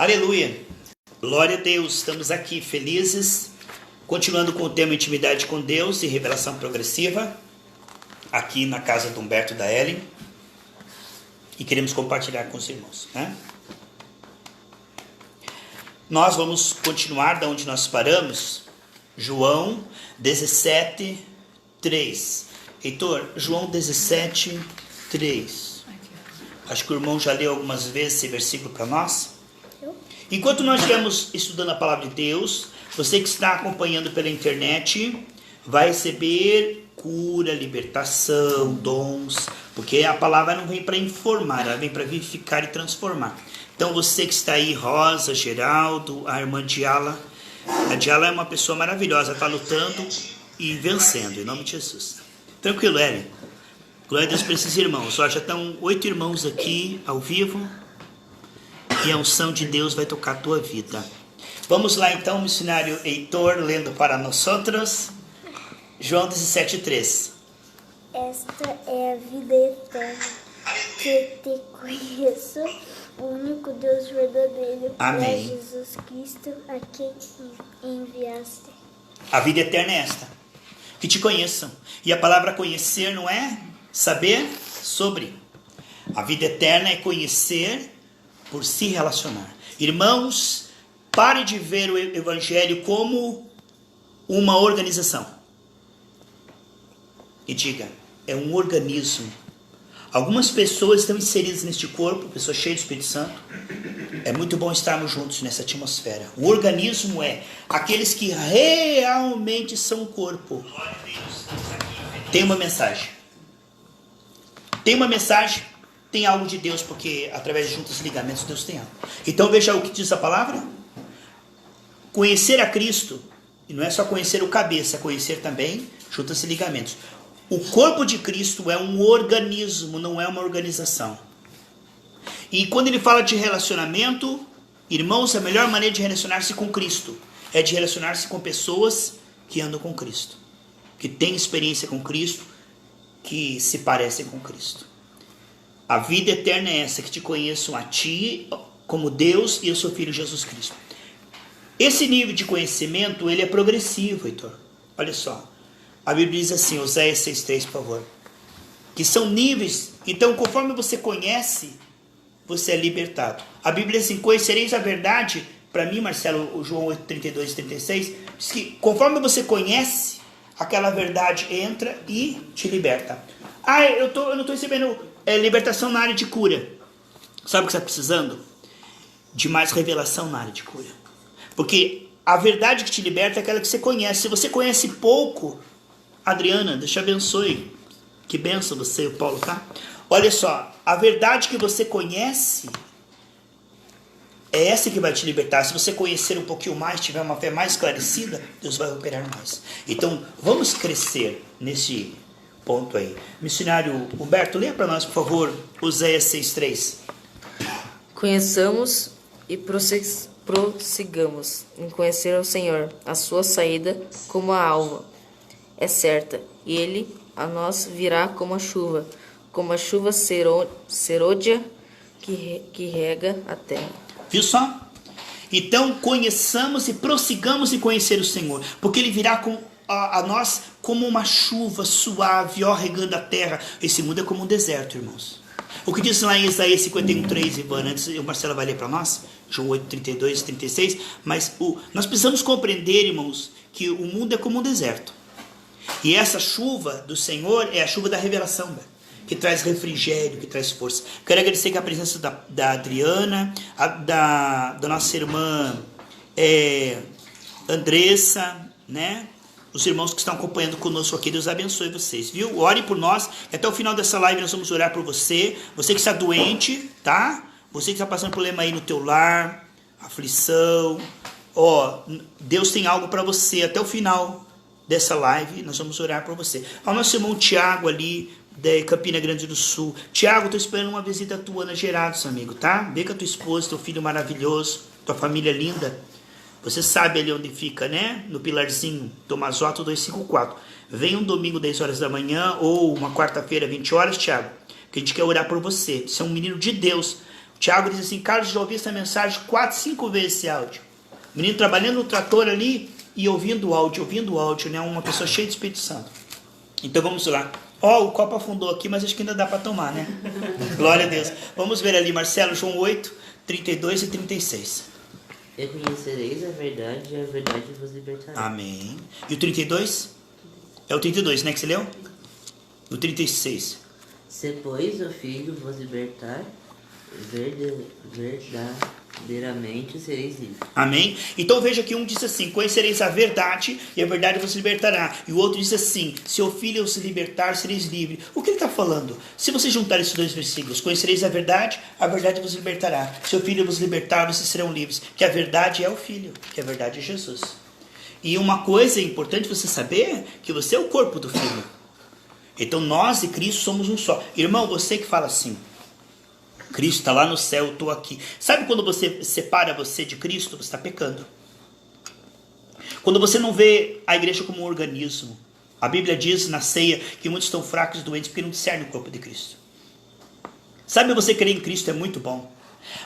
Aleluia, glória a Deus, estamos aqui felizes, continuando com o tema Intimidade com Deus e Revelação Progressiva, aqui na casa do Humberto e da Ellen, e queremos compartilhar com os irmãos, né? Nós vamos continuar da onde nós paramos, João 17, 3. Heitor, João 17, 3. Acho que o irmão já leu algumas vezes esse versículo para nós. Enquanto nós estivermos estudando a palavra de Deus, você que está acompanhando pela internet vai receber cura, libertação, dons, porque a palavra não vem para informar, ela vem para vivificar e transformar. Então você que está aí, Rosa, Geraldo, a irmã Diala, a Diala é uma pessoa maravilhosa, está lutando e vencendo, em nome de Jesus. Tranquilo, Ellen. Glória a Deus para esses irmãos. Ó, já estão 8 irmãos aqui ao vivo e a unção de Deus vai tocar a tua vida. Vamos lá então, missionário Heitor, lendo para nós outros. João 17, 3. Esta é a vida eterna, que te conheço, o único Deus verdadeiro. Amém. E a Jesus Cristo, a quem enviaste. A vida eterna é esta, que te conheçam. E a palavra conhecer não é saber sobre. A vida eterna é conhecer por se relacionar. Irmãos, pare de ver o evangelho como uma organização. E diga, é um organismo. Algumas pessoas estão inseridas neste corpo, pessoas cheias do Espírito Santo. É muito bom estarmos juntos nessa atmosfera. O organismo é aqueles que realmente são o corpo. Tem uma mensagem. Tem uma mensagem, tem algo de Deus, porque através de juntos ligamentos Deus tem algo. Então veja o que diz a palavra. Conhecer a Cristo, e não é só conhecer o cabeça, é conhecer também juntas e ligamentos. O corpo de Cristo é um organismo, não é uma organização. E quando ele fala de relacionamento, irmãos, a melhor maneira de relacionar-se com Cristo é de relacionar-se com pessoas que andam com Cristo, que têm experiência com Cristo, que se parecem com Cristo. A vida eterna é essa, que te conheçam a ti como Deus e o seu Filho Jesus Cristo. Esse nível de conhecimento, ele é progressivo, Heitor. Olha só. A Bíblia diz assim, Oséias 6,3, por favor. Que são níveis. Então, conforme você conhece, você é libertado. A Bíblia diz assim, conhecereis a verdade. Para mim, Marcelo, o João 8, 32 e 36, diz que conforme você conhece, aquela verdade entra e te liberta. Ah, eu não estou recebendo libertação na área de cura. Sabe o que você está precisando? De mais revelação na área de cura. Porque a verdade que te liberta é aquela que você conhece. Se você conhece pouco, Adriana, Deus te abençoe. Que benção você e o Paulo, tá? Olha só, a verdade que você conhece é essa que vai te libertar. Se você conhecer um pouquinho mais, tiver uma fé mais esclarecida, Deus vai operar mais. Então, vamos crescer nesse ponto aí. Missionário Humberto, leia para nós, por favor, Oséias 6,3. Conheçamos e prossigamos em conhecer ao Senhor. A sua saída como a alva é certa, e ele a nós virá como a chuva serôdia que rega a terra. Viu só? Então conheçamos e prossigamos em conhecer o Senhor, porque ele virá a nós como uma chuva suave, ó, regando a terra. Esse mundo é como um deserto, irmãos. O que diz lá em Isaías 51,3, Ivana, antes o Marcelo vai ler para nós, João 8, 32 e 36, mas nós precisamos compreender, irmãos, que o mundo é como um deserto. E essa chuva do Senhor é a chuva da revelação, velho, que traz refrigério, que traz força. Quero agradecer com a presença da Adriana, da nossa irmã Andressa, né? Os irmãos que estão acompanhando conosco aqui, Deus abençoe vocês, viu? Ore por nós, até o final dessa live nós vamos orar por você. Você que está doente, tá? Você que está passando problema aí no teu lar, aflição, ó, Deus tem algo para você. Até o final dessa live nós vamos orar por você. Ao nosso irmão Tiago ali, de Campina Grande do Sul. Tiago, estou esperando uma visita tua na Gerados, amigo, tá? Vem com a tua esposa, teu filho maravilhoso, tua família linda. Você sabe ali onde fica, né? No Pilarzinho, Tomazoto 254. Vem um domingo 10 horas da manhã ou uma quarta-feira 20 horas, Tiago, que a gente quer orar por você. Você é um menino de Deus. Tiago diz assim, Carlos, já ouvi essa mensagem 4, 5 vezes esse áudio. O menino trabalhando no trator ali e ouvindo o áudio, né? Uma pessoa cheia de Espírito Santo. Então vamos lá. Ó, o copo afundou aqui, mas acho que ainda dá para tomar, né? Glória a Deus. Vamos ver ali, Marcelo, João 8, 32 e 36. Reconhecereis a verdade e a verdade vos libertará. Amém. E o 32? É o 32, né, que você leu? O 36. Se, pois, o Filho vos libertar, verdadeiramente sereis livres. Amém? Então veja que um diz assim, conhecereis a verdade e a verdade vos libertará. E o outro diz assim, se o Filho os libertar, sereis livres. O que ele está falando? Se você juntar esses dois versículos, conhecereis a verdade vos libertará. Se o Filho vos libertar, vocês serão livres. Que a verdade é o Filho, que a verdade é Jesus. E uma coisa importante você saber, que você é o corpo do Filho. Então nós e Cristo somos um só. Irmão, você que fala assim, Cristo está lá no céu, eu estou aqui. Sabe quando você separa você de Cristo? Você está pecando. Quando você não vê a igreja como um organismo. A Bíblia diz na ceia que muitos estão fracos e doentes porque não discernem o corpo de Cristo. Sabe, você crer em Cristo é muito bom.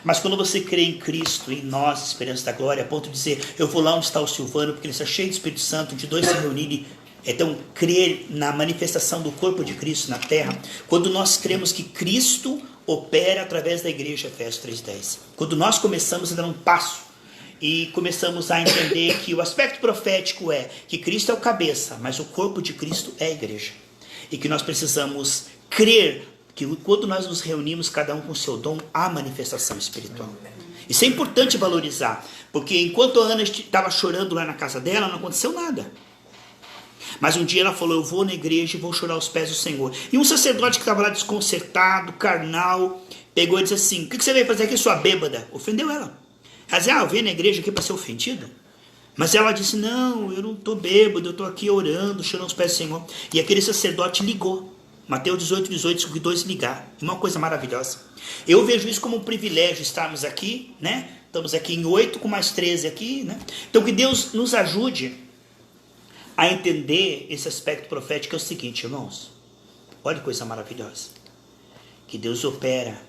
Mas quando você crê em Cristo, em nós, esperança da glória, a ponto de dizer, eu vou lá onde está o Silvano, porque ele está cheio de Espírito Santo, de dois se reunirem. Então, crer na manifestação do corpo de Cristo na terra, quando nós cremos que Cristo opera através da igreja, Efésios 3:10. Quando nós começamos a dar um passo e começamos a entender que o aspecto profético é que Cristo é o cabeça, mas o corpo de Cristo é a igreja. E que nós precisamos crer que quando nós nos reunimos, cada um com o seu dom, há manifestação espiritual. Isso é importante valorizar, porque enquanto a Ana estava chorando lá na casa dela, não aconteceu nada. Mas um dia ela falou, eu vou na igreja e vou chorar aos pés do Senhor. E um sacerdote que estava lá desconcertado, carnal, pegou e disse assim, o que você veio fazer aqui, sua bêbada? Ofendeu ela. Ela disse, eu venho na igreja aqui para ser ofendido? Mas ela disse, não, eu não estou bêbado, eu estou aqui orando, chorando aos pés do Senhor. E aquele sacerdote ligou. Mateus 18, que 2 ligar. Uma coisa maravilhosa. Eu vejo isso como um privilégio estarmos aqui, né? Estamos aqui em 8 com mais 13 aqui, né? Então que Deus nos ajude a entender esse aspecto profético. É o seguinte, irmãos, olha que coisa maravilhosa, que Deus opera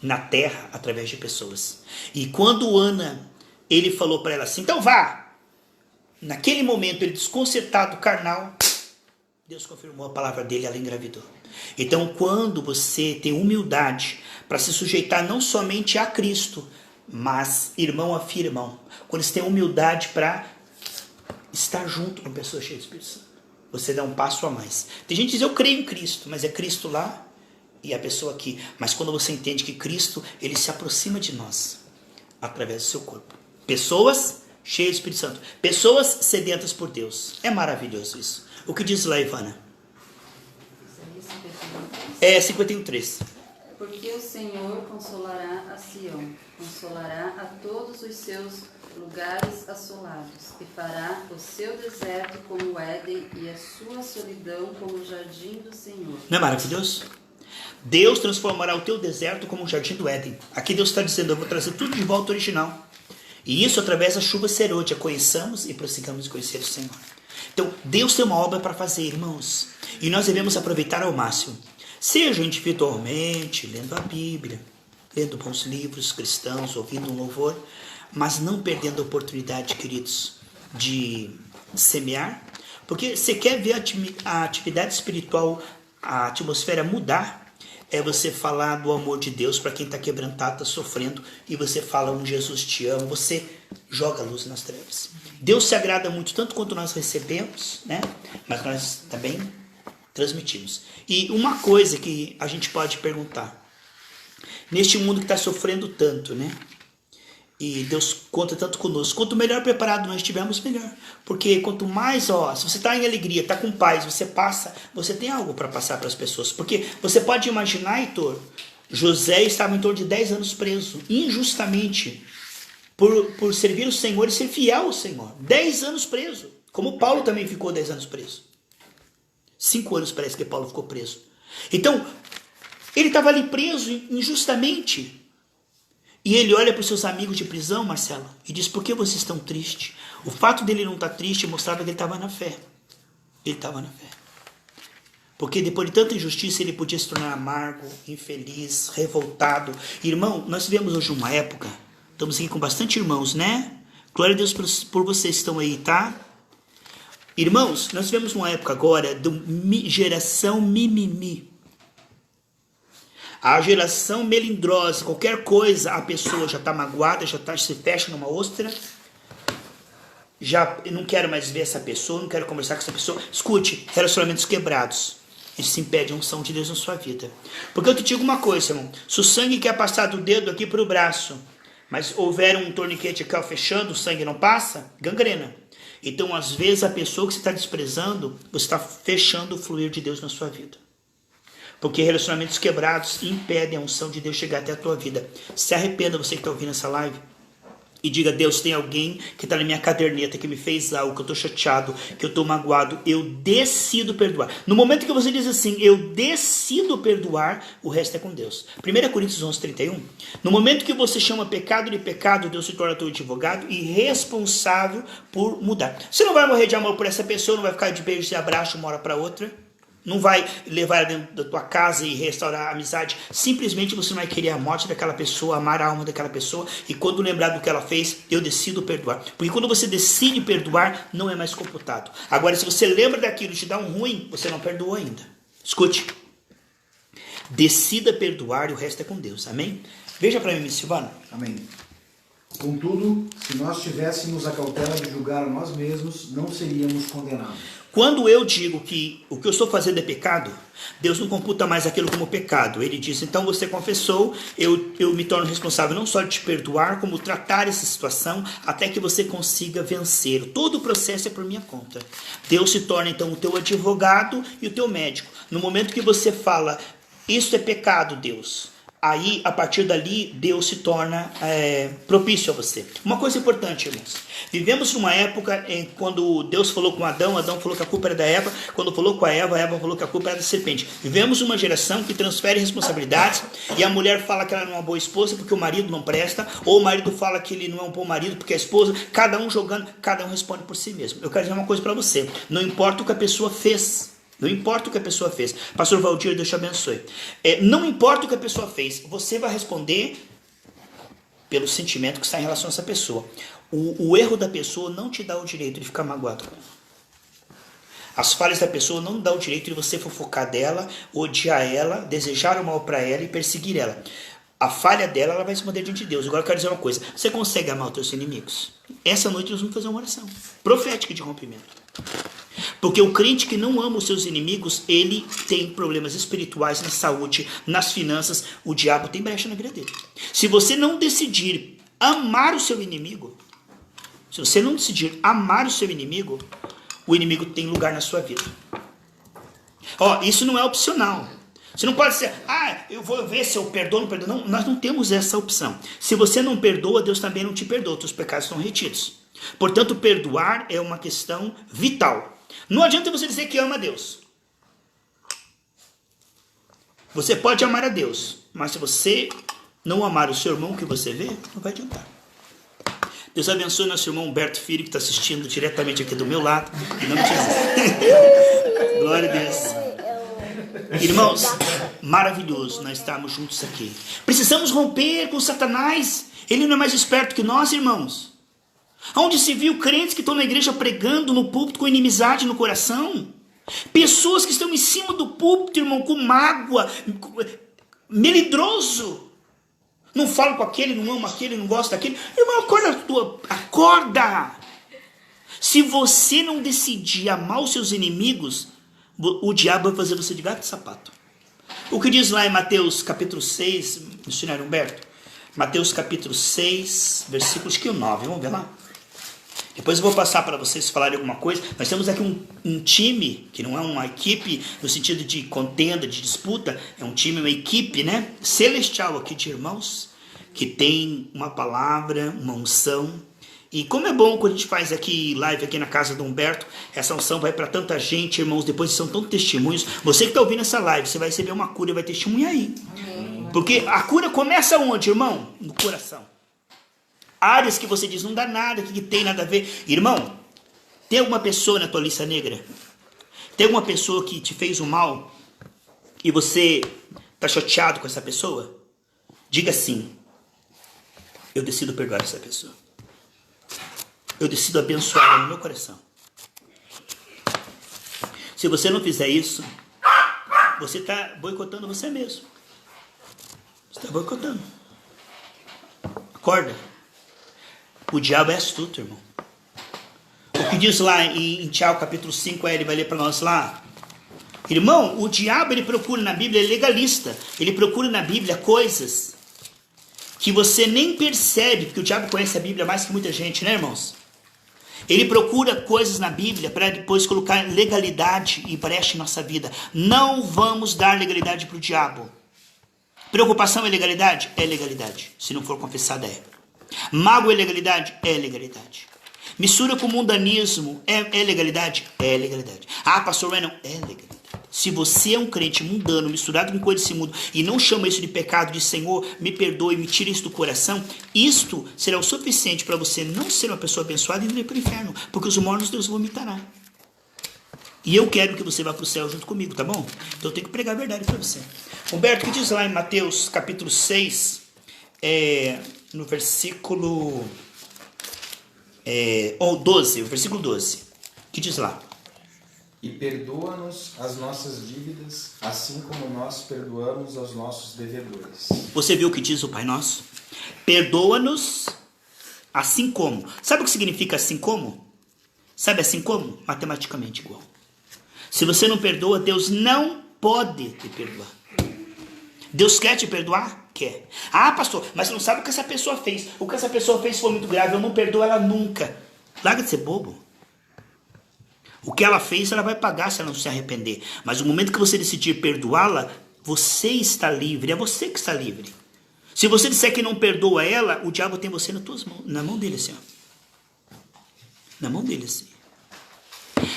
na terra através de pessoas. E quando Ana, ele falou para ela assim, então vá, naquele momento ele desconcertado, carnal, Deus confirmou a palavra dele, ela engravidou. Então quando você tem humildade para se sujeitar não somente a Cristo, mas irmão a irmão, quando você tem humildade para estar junto com pessoas cheias de Espírito Santo, você dá um passo a mais. Tem gente que diz, eu creio em Cristo, mas é Cristo lá e a pessoa aqui. Mas quando você entende que Cristo, ele se aproxima de nós através do seu corpo. Pessoas cheias de Espírito Santo, pessoas sedentas por Deus. É maravilhoso isso. O que diz lá, Ivana? É 51:3. Porque o Senhor consolará a Sião, consolará a todos os seus lugares assolados, e fará o seu deserto como o Éden e a sua solidão como o jardim do Senhor. Não é maravilhoso? Deus transformará o teu deserto como o jardim do Éden. Aqui Deus está dizendo, eu vou trazer tudo de volta ao original. E isso através da chuva serôdia. Conheçamos e prossigamos de conhecer o Senhor. Então, Deus tem uma obra para fazer, irmãos. E nós devemos aproveitar ao máximo. Seja individualmente, lendo a Bíblia, lendo bons livros cristãos, ouvindo um louvor, mas não perdendo a oportunidade, queridos, de semear. Porque você quer ver a atividade espiritual, a atmosfera mudar, é você falar do amor de Deus para quem está quebrantado, está sofrendo, e você fala, Jesus te ama, você joga a luz nas trevas. Deus se agrada muito, tanto quanto nós recebemos, né? Mas nós também transmitimos. E uma coisa que a gente pode perguntar, neste mundo que está sofrendo tanto, né? E Deus conta tanto conosco. Quanto melhor preparado nós estivermos, melhor. Porque quanto mais, se você está em alegria, está com paz, você tem algo para passar para as pessoas. Porque você pode imaginar, Heitor, José estava em torno de 10 anos preso, injustamente, por servir o Senhor e ser fiel ao Senhor. 10 anos preso. Como Paulo também ficou 10 anos preso. 5 anos parece que Paulo ficou preso. Então, ele estava ali preso injustamente. E ele olha para os seus amigos de prisão, Marcelo, e diz, por que vocês estão tristes? O fato dele não estar triste mostrava que ele estava na fé. Ele estava na fé. Porque depois de tanta injustiça ele podia se tornar amargo, infeliz, revoltado. Irmão, nós vivemos hoje uma época, estamos aqui com bastante irmãos, né? Glória a Deus por vocês que estão aí, tá? Irmãos, nós vivemos uma época agora de geração mimimi. A geração melindrosa, qualquer coisa, a pessoa já está magoada, se fecha numa ostra. Já não quero mais ver essa pessoa, não quero conversar com essa pessoa. Escute, relacionamentos quebrados. Isso impede a unção de Deus na sua vida. Porque eu te digo uma coisa, irmão. Se o sangue quer passar do dedo aqui para o braço, mas houver um torniquete aqui fechando, o sangue não passa, gangrena. Então, às vezes, a pessoa que você está desprezando, você está fechando o fluir de Deus na sua vida. Porque relacionamentos quebrados impedem a unção de Deus chegar até a tua vida. Se arrependa, você que está ouvindo essa live, e diga: Deus, tem alguém que está na minha caderneta, que me fez algo, que eu estou chateado, que eu estou magoado, eu decido perdoar. No momento que você diz assim, eu decido perdoar, o resto é com Deus. 1 Coríntios 11:31, no momento que você chama pecado de pecado, Deus se torna teu advogado e responsável por mudar. Você não vai morrer de amor por essa pessoa, não vai ficar de beijos e abraços uma hora para outra, não vai levar ela dentro da tua casa e restaurar a amizade. Simplesmente você não vai querer a morte daquela pessoa, amar a alma daquela pessoa. E quando lembrar do que ela fez, eu decido perdoar. Porque quando você decide perdoar, não é mais computado. Agora, se você lembra daquilo e te dá um ruim, você não perdoou ainda. Escute. Decida perdoar e o resto é com Deus. Amém? Veja para mim, Silvana. Amém. Contudo, se nós tivéssemos a cautela de julgar a nós mesmos, não seríamos condenados. Quando eu digo que o que eu estou fazendo é pecado, Deus não computa mais aquilo como pecado. Ele diz: então você confessou, eu me torno responsável não só de te perdoar, como tratar essa situação até que você consiga vencer. Todo o processo é por minha conta. Deus se torna então o teu advogado e o teu médico. No momento que você fala, isso é pecado, Deus, aí, a partir dali, Deus se torna propício a você. Uma coisa importante, irmãos. Vivemos numa época em quando Deus falou com Adão, Adão falou que a culpa era da Eva. Quando falou com a Eva, Eva falou que a culpa era da serpente. Vivemos uma geração que transfere responsabilidades e a mulher fala que ela não é uma boa esposa porque o marido não presta, ou o marido fala que ele não é um bom marido porque a esposa, cada um jogando, cada um responde por si mesmo. Eu quero dizer uma coisa para você. Não importa o que a pessoa fez. Não importa o que a pessoa fez. Pastor Valdir, Deus te abençoe. Não importa o que a pessoa fez. Você vai responder pelo sentimento que está em relação a essa pessoa. O erro da pessoa não te dá o direito de ficar magoado. As falhas da pessoa não dá o direito de você fofocar dela, odiar ela, desejar o mal para ela e perseguir ela. A falha dela, ela vai esconder diante de Deus. Agora eu quero dizer uma coisa. Você consegue amar os teus inimigos? Essa noite nós vamos fazer uma oração profética de rompimento. Porque o crente que não ama os seus inimigos, ele tem problemas espirituais na saúde, nas finanças. O diabo tem brecha na vida dele. Se você não decidir amar o seu inimigo, se você não decidir amar o seu inimigo, o inimigo tem lugar na sua vida. Isso não é opcional. Você não pode dizer, eu vou ver se eu perdoo ou não perdoo. Não, nós não temos essa opção. Se você não perdoa, Deus também não te perdoa. Os pecados estão retidos. Portanto, perdoar é uma questão vital. Não adianta você dizer que ama a Deus. Você pode amar a Deus, mas se você não amar o seu irmão que você vê, não vai adiantar. Deus abençoe nosso irmão Humberto Filho, que está assistindo diretamente aqui do meu lado. Em nome de Jesus. Glória a Deus. Irmãos, maravilhoso nós estarmos juntos aqui. Precisamos romper com Satanás. Ele não é mais esperto que nós, irmãos. Onde se viu crentes que estão na igreja pregando no púlpito com inimizade no coração. Pessoas que estão em cima do púlpito, irmão, com mágoa, melindroso. Não fala com aquele, não ama aquele, não gosta daquele. Irmão, acorda. Se você não decidir amar os seus inimigos, o diabo vai fazer você de gato e sapato. O que diz lá em Mateus capítulo 6, missionário Humberto? Mateus capítulo 6, versículos 9, vamos ver lá? Depois eu vou passar para vocês falarem alguma coisa. Nós temos aqui um time, que não é uma equipe no sentido de contenda, de disputa. É um time, uma equipe, né? Celestial aqui de irmãos, que tem uma palavra, uma unção. E como é bom quando a gente faz aqui live aqui na casa do Humberto, essa unção vai para tanta gente, irmãos, depois são tantos testemunhos. Você que está ouvindo essa live, você vai receber uma cura e vai testemunhar aí. Amém. Porque a cura começa onde, irmão? No coração. Áreas que você diz, não dá nada, que tem nada a ver. Irmão, tem alguma pessoa na tua lista negra? Tem alguma pessoa que te fez o mal? e você está chateado com essa pessoa, diga assim: eu decido perdoar essa pessoa. Eu decido abençoá-la no meu coração. Se você não fizer isso, você está boicotando você mesmo. Você está boicotando. Acorda. O diabo é astuto, irmão. O que diz lá em Tiago capítulo 5, ele vai ler para nós lá. Irmão, o diabo, ele procura na Bíblia, ele é legalista. Ele procura na Bíblia coisas que você nem percebe, porque o diabo conhece a Bíblia mais que muita gente, né, irmãos? Ele procura coisas na Bíblia para depois colocar legalidade e brecha em nossa vida. Não vamos dar legalidade para o diabo. Preocupação é legalidade? É legalidade. Se não for confessada, é. Mago é legalidade? É legalidade. Mistura com mundanismo é legalidade? É legalidade. Ah, pastor Renan, é legalidade. Se você é um crente mundano, misturado com coisa desse mundo, e não chama isso de pecado, de Senhor, me perdoe, me tira isso do coração, isto será o suficiente para você não ser uma pessoa abençoada e não ir para o inferno, porque os mortos Deus vomitará. E eu quero que você vá para o céu junto comigo, tá bom? Então eu tenho que pregar a verdade para você. Humberto, o que diz lá em Mateus capítulo 6, no versículo 12, o versículo 12, que diz lá? E perdoa-nos as nossas dívidas, assim como nós perdoamos aos nossos devedores. Você viu o que diz o Pai Nosso? Perdoa-nos assim como. Sabe o que significa assim como? Sabe assim como? Matematicamente igual. Se você não perdoa, Deus não pode te perdoar. Deus quer te perdoar? Quer. Ah, pastor, mas você não sabe o que essa pessoa fez. O que essa pessoa fez foi muito grave. Eu não perdoo ela nunca. Larga de ser bobo. O que ela fez, ela vai pagar se ela não se arrepender. Mas no momento que você decidir perdoá-la, você está livre. É você que está livre. Se você disser que não perdoa ela, o diabo tem você nas tuas mãos, na mão dele assim. Ó. Na mão dele assim.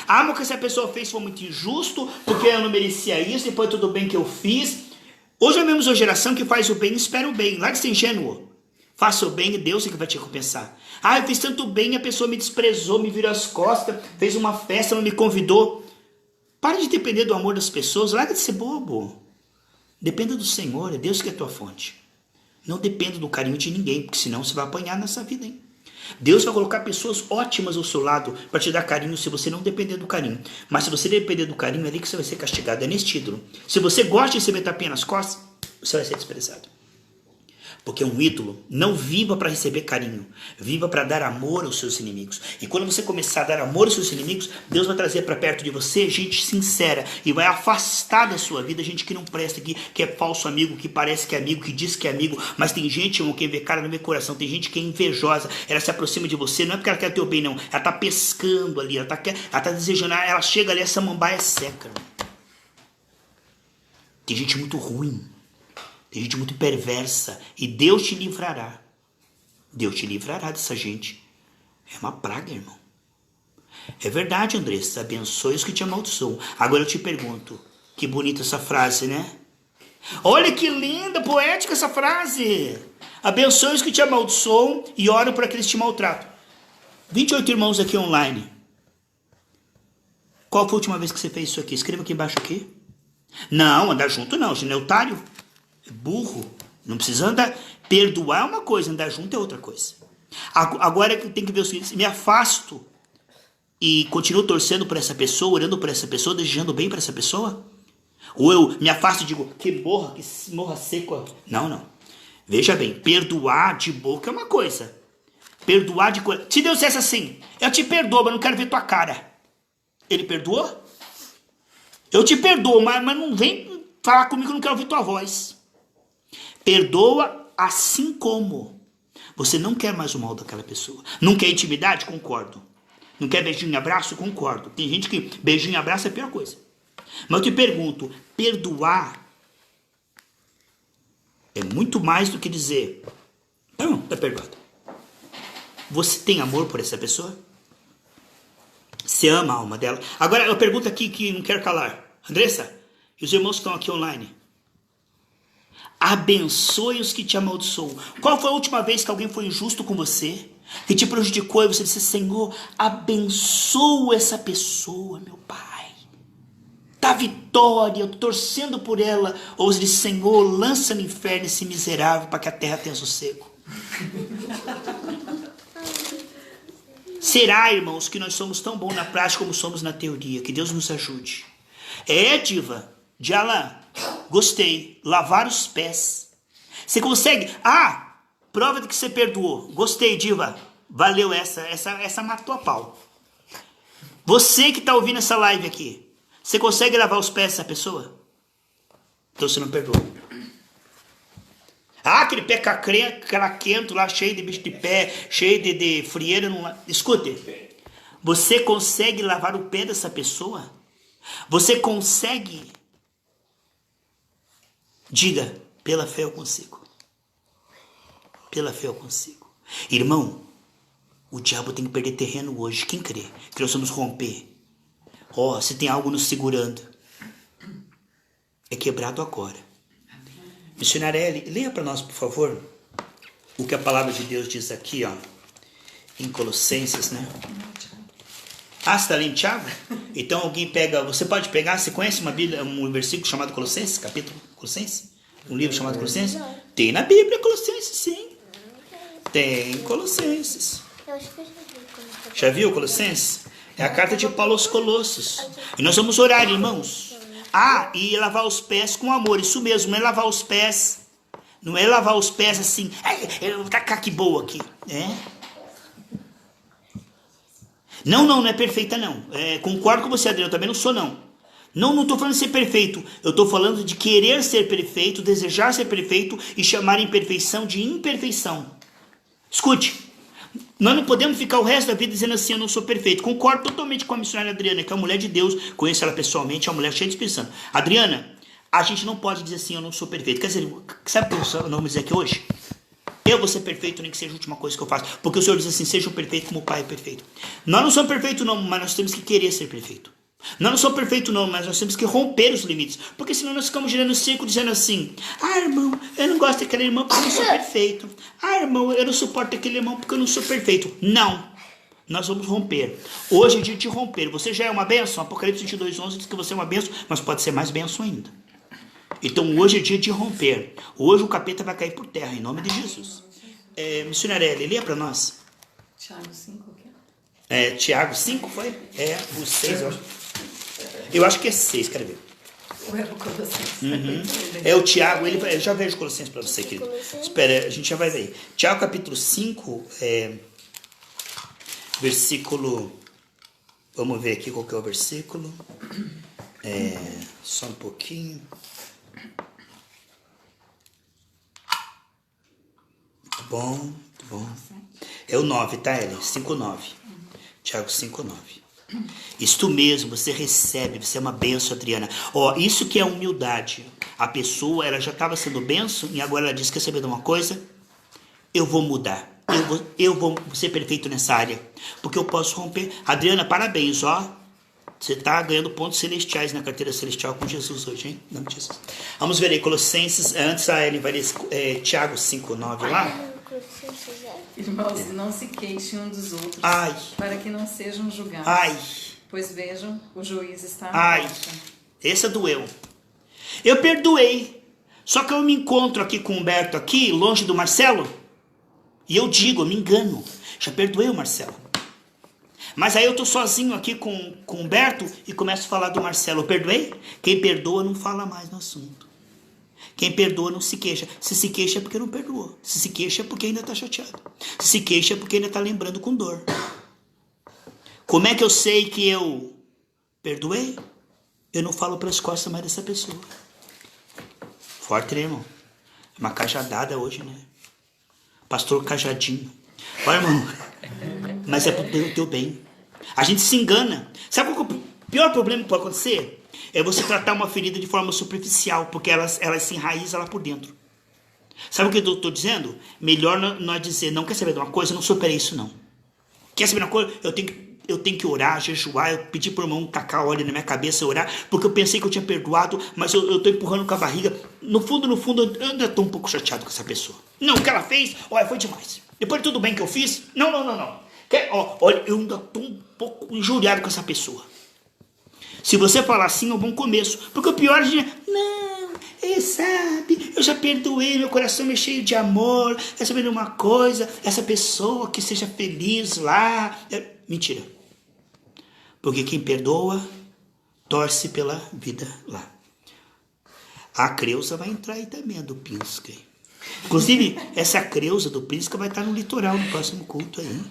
Ah, mas o que essa pessoa fez foi muito injusto, porque eu não merecia isso, depois tudo bem que eu fiz. Hoje é mesmo uma geração que faz o bem e espera o bem. Larga de ser ingênuo. Faça o bem e Deus é que vai te recompensar. Ah, eu fiz tanto bem, a pessoa me desprezou, me virou as costas, fez uma festa, não me convidou. Pare de depender do amor das pessoas, larga de ser bobo. Dependa do Senhor, é Deus que é a tua fonte. Não dependa do carinho de ninguém, porque senão você vai apanhar nessa vida, hein? Deus vai colocar pessoas ótimas ao seu lado para te dar carinho se você não depender do carinho. Mas se você depender do carinho, é ali que você vai ser castigado, é neste ídolo. Se você gosta de receber tapinha nas costas, você vai ser desprezado. Porque um ídolo não viva para receber carinho, viva para dar amor aos seus inimigos. E quando você começar a dar amor aos seus inimigos, Deus vai trazer para perto de você gente sincera e vai afastar da sua vida gente que não presta, que é falso amigo, que parece que é amigo, que diz que é amigo, mas tem gente, irmão, que vê cara no meu coração, tem gente que é invejosa, ela se aproxima de você, não é porque ela quer teu bem, não, ela está pescando ali, ela tá desejando, ela chega ali, essa samambaia seca. Tem gente muito ruim. Tem gente muito perversa. E Deus te livrará. Deus te livrará dessa gente. É uma praga, irmão. É verdade, Andressa. Abençoe os que te amaldiçoam. Agora eu te pergunto. Que bonita essa frase, né? Olha que linda, poética essa frase. Abençoe os que te amaldiçoam e oro por aqueles que te maltratam. 28 irmãos aqui online. Qual foi a última vez que você fez isso aqui? Escreva aqui embaixo aqui. Não, andar junto não. Você não é otário? Burro, não precisa andar. Perdoar é uma coisa, andar junto é outra coisa. Agora tem que ver o seguinte: me afasto e continuo torcendo por essa pessoa, orando por essa pessoa, desejando bem para essa pessoa? Ou eu me afasto e digo, que morra seco? Não. Veja bem, perdoar de boca é uma coisa. Perdoar de coisa. Se Deus dissesse assim, eu te perdoo, mas não quero ver tua cara. Ele perdoou? Eu te perdoo, mas não vem falar comigo, não quero ouvir tua voz. Perdoa assim como. Você não quer mais o mal daquela pessoa. Não quer intimidade? Concordo. Não quer beijinho e abraço? Concordo. Tem gente que beijinho e abraço é a pior coisa. Mas eu te pergunto, perdoar é muito mais do que dizer, não, tá perdoado. Você tem amor por essa pessoa? Você ama a alma dela? Agora eu pergunto aqui que não quero calar. Andressa, e os irmãos que estão aqui online? Abençoe os que te amaldiçoam. Qual foi a última vez que alguém foi injusto com você? Que te prejudicou e você disse, Senhor, abençoa essa pessoa, meu Pai. dá vitória, eu tô torcendo por ela. Ou você diz, Senhor, lança no inferno esse miserável para que a terra tenha sossego. Será, irmãos, que nós somos tão bons na prática como somos na teoria? Que Deus nos ajude. Diva, de Alain, gostei. Lavar os pés. Você consegue? Prova de que você perdoou. Gostei, Diva. Valeu essa matou a pau. Você que está ouvindo essa live aqui, você consegue lavar os pés dessa pessoa? Então você não perdoou. Aquele pé craquento lá, cheio de bicho de pé, cheio de frieira. Escute, você consegue lavar o pé dessa pessoa? Você consegue? Diga, pela fé eu consigo. Pela fé eu consigo. Irmão, o diabo tem que perder terreno hoje. Quem crê que nós vamos romper? Se tem algo nos segurando, é quebrado agora. Missionária Eli, leia para nós, por favor, o que a palavra de Deus diz aqui, em Colossenses, né? Você está lendo Tiago? Então alguém pega, você pode pegar, você conhece uma Bíblia, um versículo chamado Colossenses, capítulo Colossenses? Um livro chamado Colossenses? Tem na Bíblia Colossenses, sim. Tem Colossenses. Eu acho que eu já vi. Já viu Colossenses? É a carta de Paulo aos Colossos. E nós vamos orar, irmãos. E lavar os pés com amor. Isso mesmo, não é lavar os pés. Não é lavar os pés assim. Eu vou tacar que boa aqui. Não é perfeita, não. Concordo com você, Adriano. Eu também não sou, não. Não estou falando de ser perfeito. Eu estou falando de querer ser perfeito, desejar ser perfeito e chamar imperfeição de imperfeição. Escute. Nós não podemos ficar o resto da vida dizendo assim, eu não sou perfeito. Concordo totalmente com a missionária Adriana, que é uma mulher de Deus, conheço ela pessoalmente, é uma mulher cheia de Espírito Santo. Adriana, a gente não pode dizer assim, eu não sou perfeito. Quer dizer, sabe o que nós vamos dizer aqui hoje? Eu vou ser perfeito, nem que seja a última coisa que eu faço. Porque o Senhor diz assim, seja perfeito como o Pai é perfeito. Nós não somos perfeitos não, mas nós temos que querer ser perfeito. Nós não somos perfeitos não, mas nós temos que romper os limites. Porque senão nós ficamos girando o círculo dizendo assim, irmão, eu não gosto daquele irmão porque eu não sou perfeito. Irmão, eu não suporto aquele irmão porque eu não sou perfeito. Não, nós vamos romper. Hoje é dia de romper. Você já é uma bênção? Apocalipse 22:11 diz que você é uma bênção, mas pode ser mais bênção ainda. Então hoje é dia de romper. Hoje o capeta vai cair por terra, em nome de Jesus. Missionária Eli, leia para nós. Tiago 5, o quê? Tiago 5 foi? O 6, eu acho. Eu acho que é 6, quero ver. O Tiago, eu já vejo Colossenses para você, querido. Espera, a gente já vai ver. Tiago capítulo 5, versículo... Vamos ver aqui qual que é o versículo. Só um pouquinho. Muito bom. É o 9, tá, Ellen? 5:9. Tiago 5:9. Isto mesmo, você recebe, você é uma bênção, Adriana. Isso que é humildade. A pessoa, ela já estava sendo bênção e agora ela diz, quer saber de uma coisa? Eu vou mudar. Eu vou ser perfeito nessa área. Porque eu posso romper. Adriana, parabéns, Você está ganhando pontos celestiais na carteira celestial com Jesus hoje, hein? Em nome de Jesus. Vamos ver aí, Colossenses, antes a Ellen vai ler Tiago 5:9 lá. Irmãos, não se queixem um dos outros, para que não sejam julgados. Pois vejam, o juiz está à porta. Essa doeu. Eu perdoei. Só que eu me encontro aqui com o Humberto, aqui, longe do Marcelo, e eu digo, eu me engano. Já perdoei o Marcelo. Mas aí eu tô sozinho aqui com o Humberto e começo a falar do Marcelo. Eu perdoei? Quem perdoa não fala mais no assunto. Quem perdoa não se queixa. Se queixa é porque não perdoou. Se queixa é porque ainda está chateado. Se queixa é porque ainda está lembrando com dor. Como é que eu sei que eu perdoei? Eu não falo pelas costas mais dessa pessoa. Forte, né, irmão? É uma cajadada hoje, né? Pastor cajadinho. Olha, irmão. Mas é pro teu bem. A gente se engana. Sabe qual é o pior problema que pode acontecer? É você tratar uma ferida de forma superficial, porque ela se enraiza lá por dentro. Sabe o que eu estou dizendo? Melhor nós dizer, não quer saber de uma coisa? Eu não superei isso, não. Quer saber de uma coisa? Eu tenho que orar, jejuar, eu pedi para o irmão tacar óleo na minha cabeça e orar, porque eu pensei que eu tinha perdoado, mas eu estou empurrando com a barriga. No fundo, eu ainda estou um pouco chateado com essa pessoa. Não, o que ela fez, foi demais. Depois de tudo bem que eu fiz, não. Olha, eu ainda estou um pouco injuriado com essa pessoa. Se você falar sim, é um bom começo. Porque o pior é não, ele sabe, eu já perdoei, meu coração é cheio de amor. É saber uma coisa, essa pessoa que seja feliz lá. Mentira. Porque quem perdoa, torce pela vida lá. A Creuza vai entrar aí também, a do Pinska. Inclusive, essa Creuza do Pinska vai estar no litoral no próximo culto aí.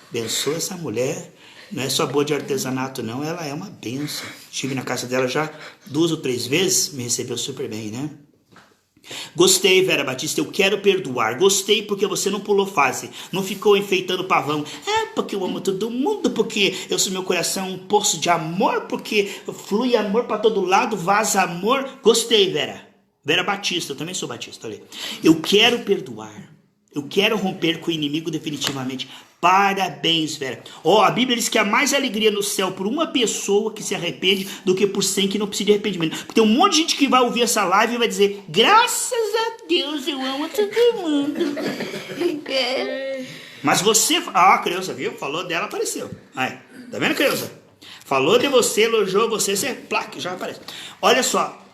Abençoa essa mulher. Não é só boa de artesanato, não. Ela é uma benção. Estive na casa dela já 2 ou 3 vezes. Me recebeu super bem, né? Gostei, Vera Batista. Eu quero perdoar. Gostei porque você não pulou fase. Não ficou enfeitando pavão. Porque eu amo todo mundo. Porque meu coração é um poço de amor. Porque flui amor para todo lado. Vaza amor. Gostei, Vera. Vera Batista. Eu também sou Batista. Olha aí. Eu quero perdoar. Eu quero romper com o inimigo definitivamente. Parabéns, Vera. A Bíblia diz que há mais alegria no céu por uma pessoa que se arrepende do que por 100 que não precisa de arrependimento. Porque tem um monte de gente que vai ouvir essa live e vai dizer: graças a Deus, eu amo todo mundo. Mas você... a Creuza, viu? Falou dela, apareceu. Aí, tá vendo, Creuza? Falou de você, elogiou você, placa, já aparece. Olha só.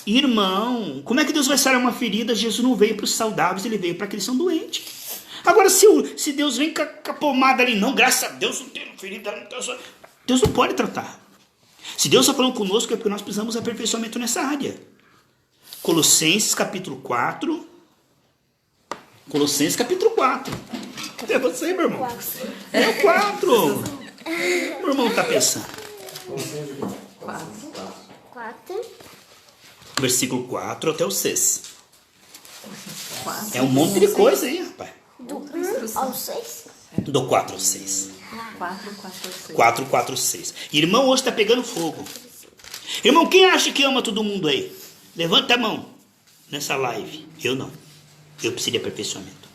Irmão, como é que Deus vai sarar uma ferida? Jesus não veio para os saudáveis, ele veio para aqueles que são doentes. Agora, se Deus vem com a pomada ali, não, graças a Deus não tem ferida, Deus não pode tratar. Se Deus está falando conosco é porque nós precisamos de aperfeiçoamento nessa área. Colossenses capítulo 4. Colossenses capítulo 4. É você, meu irmão. É o 4. Meu irmão está pensando. 4. Versículo 4 até o 6. É um monte de coisa aí, rapaz. Do 1 ao 6? Do 4 ao 6. 4, 4, 6. 4, 4, 6. Irmão, hoje está pegando fogo. Irmão, quem acha que ama todo mundo aí? Levanta a mão nessa live. Eu não. Eu preciso de aperfeiçoamento.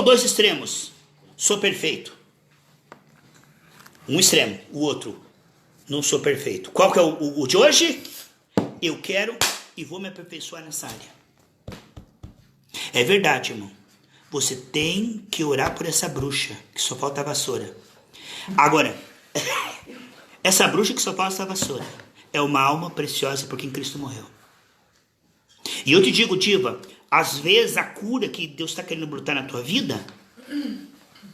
Dois extremos. Sou perfeito. Um extremo, o outro. Não sou perfeito. Qual que é o de hoje? Eu quero e vou me aperfeiçoar nessa área. É verdade, irmão. Você tem que orar por essa bruxa, que só falta a vassoura. Agora, essa bruxa que só falta a vassoura é uma alma preciosa por quem Cristo morreu. E eu te digo, diva, às vezes a cura que Deus está querendo brotar na tua vida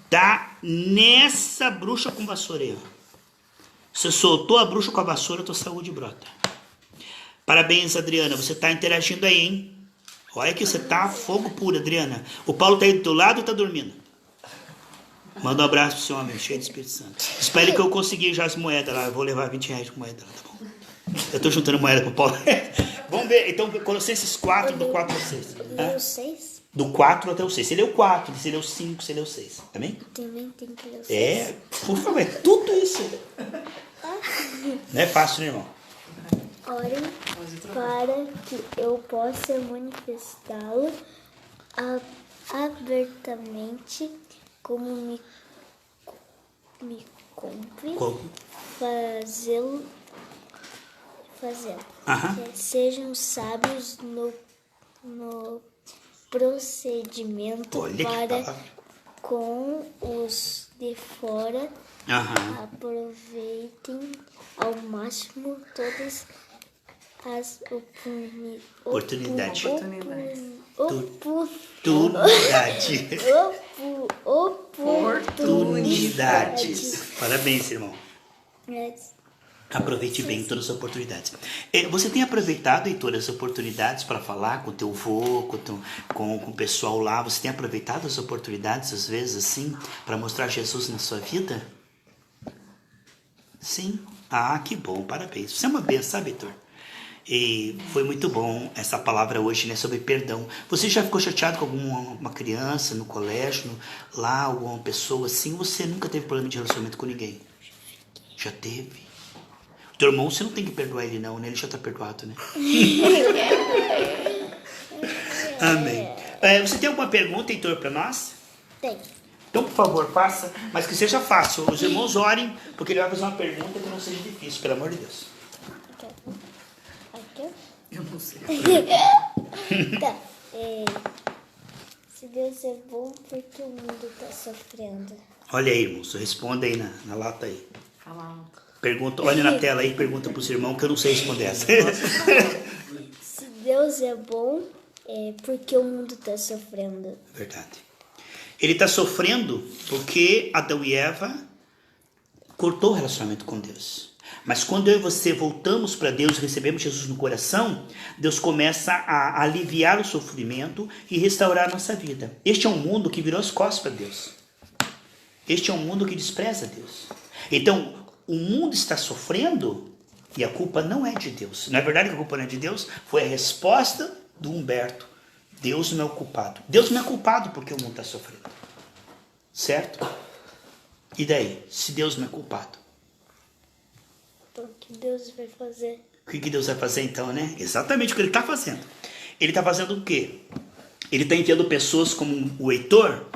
tá nessa bruxa com vassoura aí. Você soltou a bruxa com a vassoura, tua saúde brota. Parabéns, Adriana. Você está interagindo aí, hein? Olha que você tá fogo puro, Adriana. O Paulo tá aí do teu lado ou tá dormindo? Manda um abraço pro seu homem, cheio de Espírito Santo. Espere que eu consegui já as moedas lá. Eu vou levar 20 reais de moeda lá, tá bom? Eu tô juntando moeda pro Paulo. Vamos ver. Então, Colossenses 4, do 4 ao 6. Leu 6? Do 4 até o 6. Você leu 4, você leu 5, você leu 6. Amém? Também tem que ler o 6. É, por favor, é tudo isso. Não é fácil, né, irmão? Orem para que eu possa manifestá-lo abertamente como me cumpre fazê-lo. Sejam sábios no procedimento. Olha para com os de fora. Aproveitem ao máximo todas as oportunidades. Parabéns, irmão. Aproveite bem todas as oportunidades. Você tem aproveitado aí todas as oportunidades para falar com o teu avô, com o pessoal lá? Você tem aproveitado as oportunidades, às vezes, assim, para mostrar Jesus na sua vida? Sim? Que bom, parabéns. Você é uma benção, sabe, Heitor? E foi muito bom essa palavra hoje, né, sobre perdão. Você já ficou chateado com alguma criança no colégio, lá, alguma pessoa assim? Você nunca teve problema de relacionamento com ninguém? Já teve? O teu irmão, você não tem que perdoar ele não, né? Ele já está perdoado, né? Amém. Você tem alguma pergunta, Heitor, para nós? Tem. Então, por favor, faça, mas que seja fácil. Os irmãos orem, porque ele vai fazer uma pergunta que não seja difícil, pelo amor de Deus. Aqui? Eu não sei. Tá. Se Deus é bom, porque o mundo está sofrendo? Olha aí, irmãos, responda aí na lata aí. Fala. Pergunta, olha na tela aí, pergunta para os irmãos que eu não sei responder essa. Se Deus é bom, por que o mundo está sofrendo? Verdade. Ele está sofrendo porque Adão e Eva cortou o relacionamento com Deus. Mas quando eu e você voltamos para Deus, recebemos Jesus no coração, Deus começa a aliviar o sofrimento e restaurar a nossa vida. Este é um mundo que virou as costas para Deus. Este é um mundo que despreza Deus. Então, o mundo está sofrendo e a culpa não é de Deus. Na verdade, a culpa não é de Deus, foi a resposta do Humberto. Deus não é o culpado. Deus não é culpado porque o mundo está sofrendo. Certo? E daí? Se Deus não é culpado? Então, o que Deus vai fazer? O que Deus vai fazer então, né? Exatamente o que ele está fazendo. Ele está fazendo o quê? Ele está enviando pessoas como o Heitor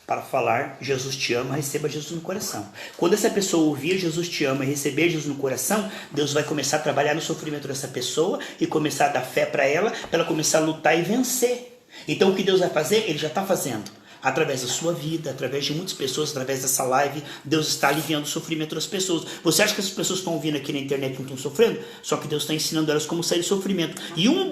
para falar: Jesus te ama, receba Jesus no coração. Quando essa pessoa ouvir Jesus te ama e receber Jesus no coração, Deus vai começar a trabalhar no sofrimento dessa pessoa e começar a dar fé para ela começar a lutar e vencer. Então o que Deus vai fazer? Ele já está fazendo. Através da sua vida, através de muitas pessoas, através dessa live, Deus está aliviando o sofrimento das pessoas. Você acha que as pessoas estão ouvindo aqui na internet não estão sofrendo? Só que Deus está ensinando elas como sair do sofrimento. E uma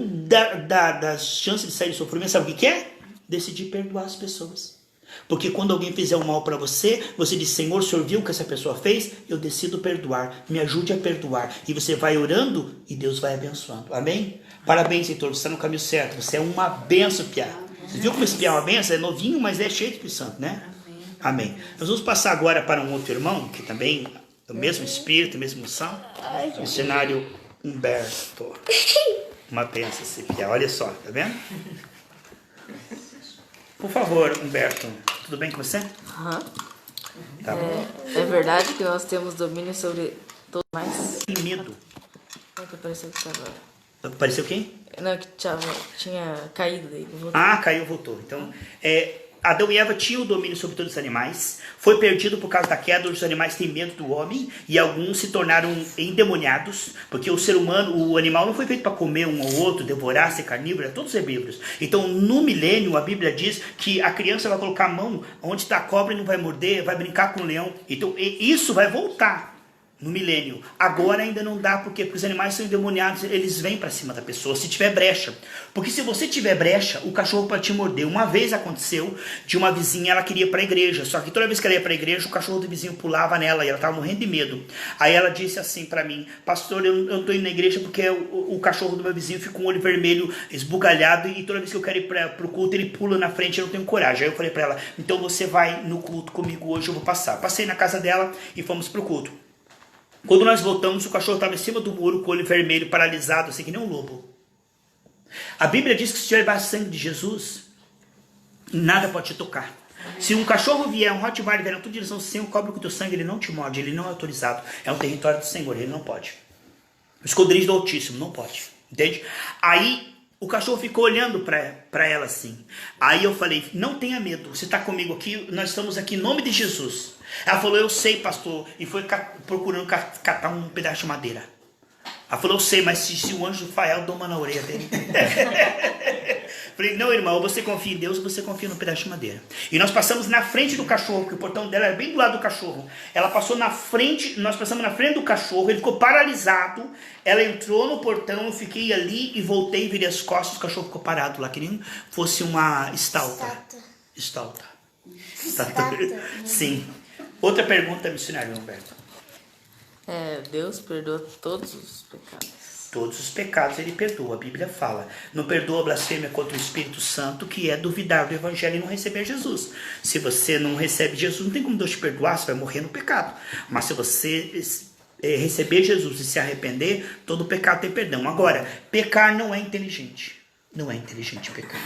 das chances de sair do sofrimento, sabe o que é? Decidir perdoar as pessoas. Porque quando alguém fizer um mal para você, você diz: Senhor, o Senhor viu o que essa pessoa fez? Eu decido perdoar, me ajude a perdoar. E você vai orando e Deus vai abençoando. Amém? Parabéns, Heitor, você está no caminho certo. Você é uma benção, Piá. Você viu como esse Piá é uma benção? É novinho, mas é cheio de Espírito Santo, né? Amém. Nós vamos passar agora para um outro irmão, que também é o mesmo espírito, a mesma unção. Missionário Humberto. Uma benção esse Piá. Olha só, tá vendo? Por favor, Humberto, tudo bem com você? Aham. Tá bom. É verdade que nós temos domínio sobre todos mais? Tem medo. Como é que apareceu aqui agora? Apareceu quem? Não, que tinha caído daí. Ah, caiu, voltou. Então, Adão e Eva tinham o domínio sobre todos os animais. Foi perdido por causa da queda. Os animais têm medo do homem e alguns se tornaram endemoniados, porque o ser humano, o animal não foi feito para comer um ao outro, devorar, ser carnívoro, é todos herbívoros. Então, no milênio, a Bíblia diz que a criança vai colocar a mão onde está a cobra e não vai morder, vai brincar com o leão. Então, isso vai voltar. No milênio. Agora ainda não dá, porque os animais são endemoniados, eles vêm para cima da pessoa, se tiver brecha. Porque se você tiver brecha, o cachorro pode te morder. Uma vez aconteceu de uma vizinha, ela queria ir para a igreja, só que toda vez que ela ia para a igreja, o cachorro do vizinho pulava nela e ela estava morrendo de medo. Aí ela disse assim para mim: pastor, eu não estou indo na igreja porque o cachorro do meu vizinho fica com o olho vermelho, esbugalhado, e toda vez que eu quero ir para o culto, ele pula na frente, eu não tenho coragem. Aí eu falei para ela: então você vai no culto comigo hoje, eu vou passar. Passei na casa dela e fomos para o culto. Quando nós voltamos, o cachorro estava em cima do muro, com o olho vermelho, paralisado, assim que nem um lobo. A Bíblia diz que se tiver debaixo do sangue de Jesus, nada pode te tocar. Se um cachorro vier, um Rottweiler vier na tua direção, sem o cobre com o teu sangue, ele não te morde, ele não é autorizado. É um território do Senhor, ele não pode. O esconderijo do Altíssimo, não pode. Entende? Aí o cachorro ficou olhando para ela assim. Aí eu falei: não tenha medo, você está comigo aqui, nós estamos aqui em nome de Jesus. Ela falou: eu sei, pastor. E foi procurando catar um pedaço de madeira. Ela falou: eu sei, mas se o anjo falhar, eu dou uma na orelha dele. Falei: não, irmão, ou você confia em Deus ou você confia no pedaço de madeira. E nós passamos na frente do cachorro, porque o portão dela era bem do lado do cachorro. Ela passou na frente, nós passamos na frente do cachorro, ele ficou paralisado. Ela entrou no portão, eu fiquei ali e voltei, virei as costas, o cachorro ficou parado lá, que nem fosse uma estalta. Estalta. Sim. Outra pergunta, missionário Humberto. Deus perdoa todos os pecados. Todos os pecados ele perdoa, a Bíblia fala. Não perdoa a blasfêmia contra o Espírito Santo, que é duvidar do Evangelho e não receber Jesus. Se você não recebe Jesus, não tem como Deus te perdoar, você vai morrer no pecado. Mas se você receber Jesus e se arrepender, todo pecado tem perdão. Agora, pecar não é inteligente. Não é inteligente pecar.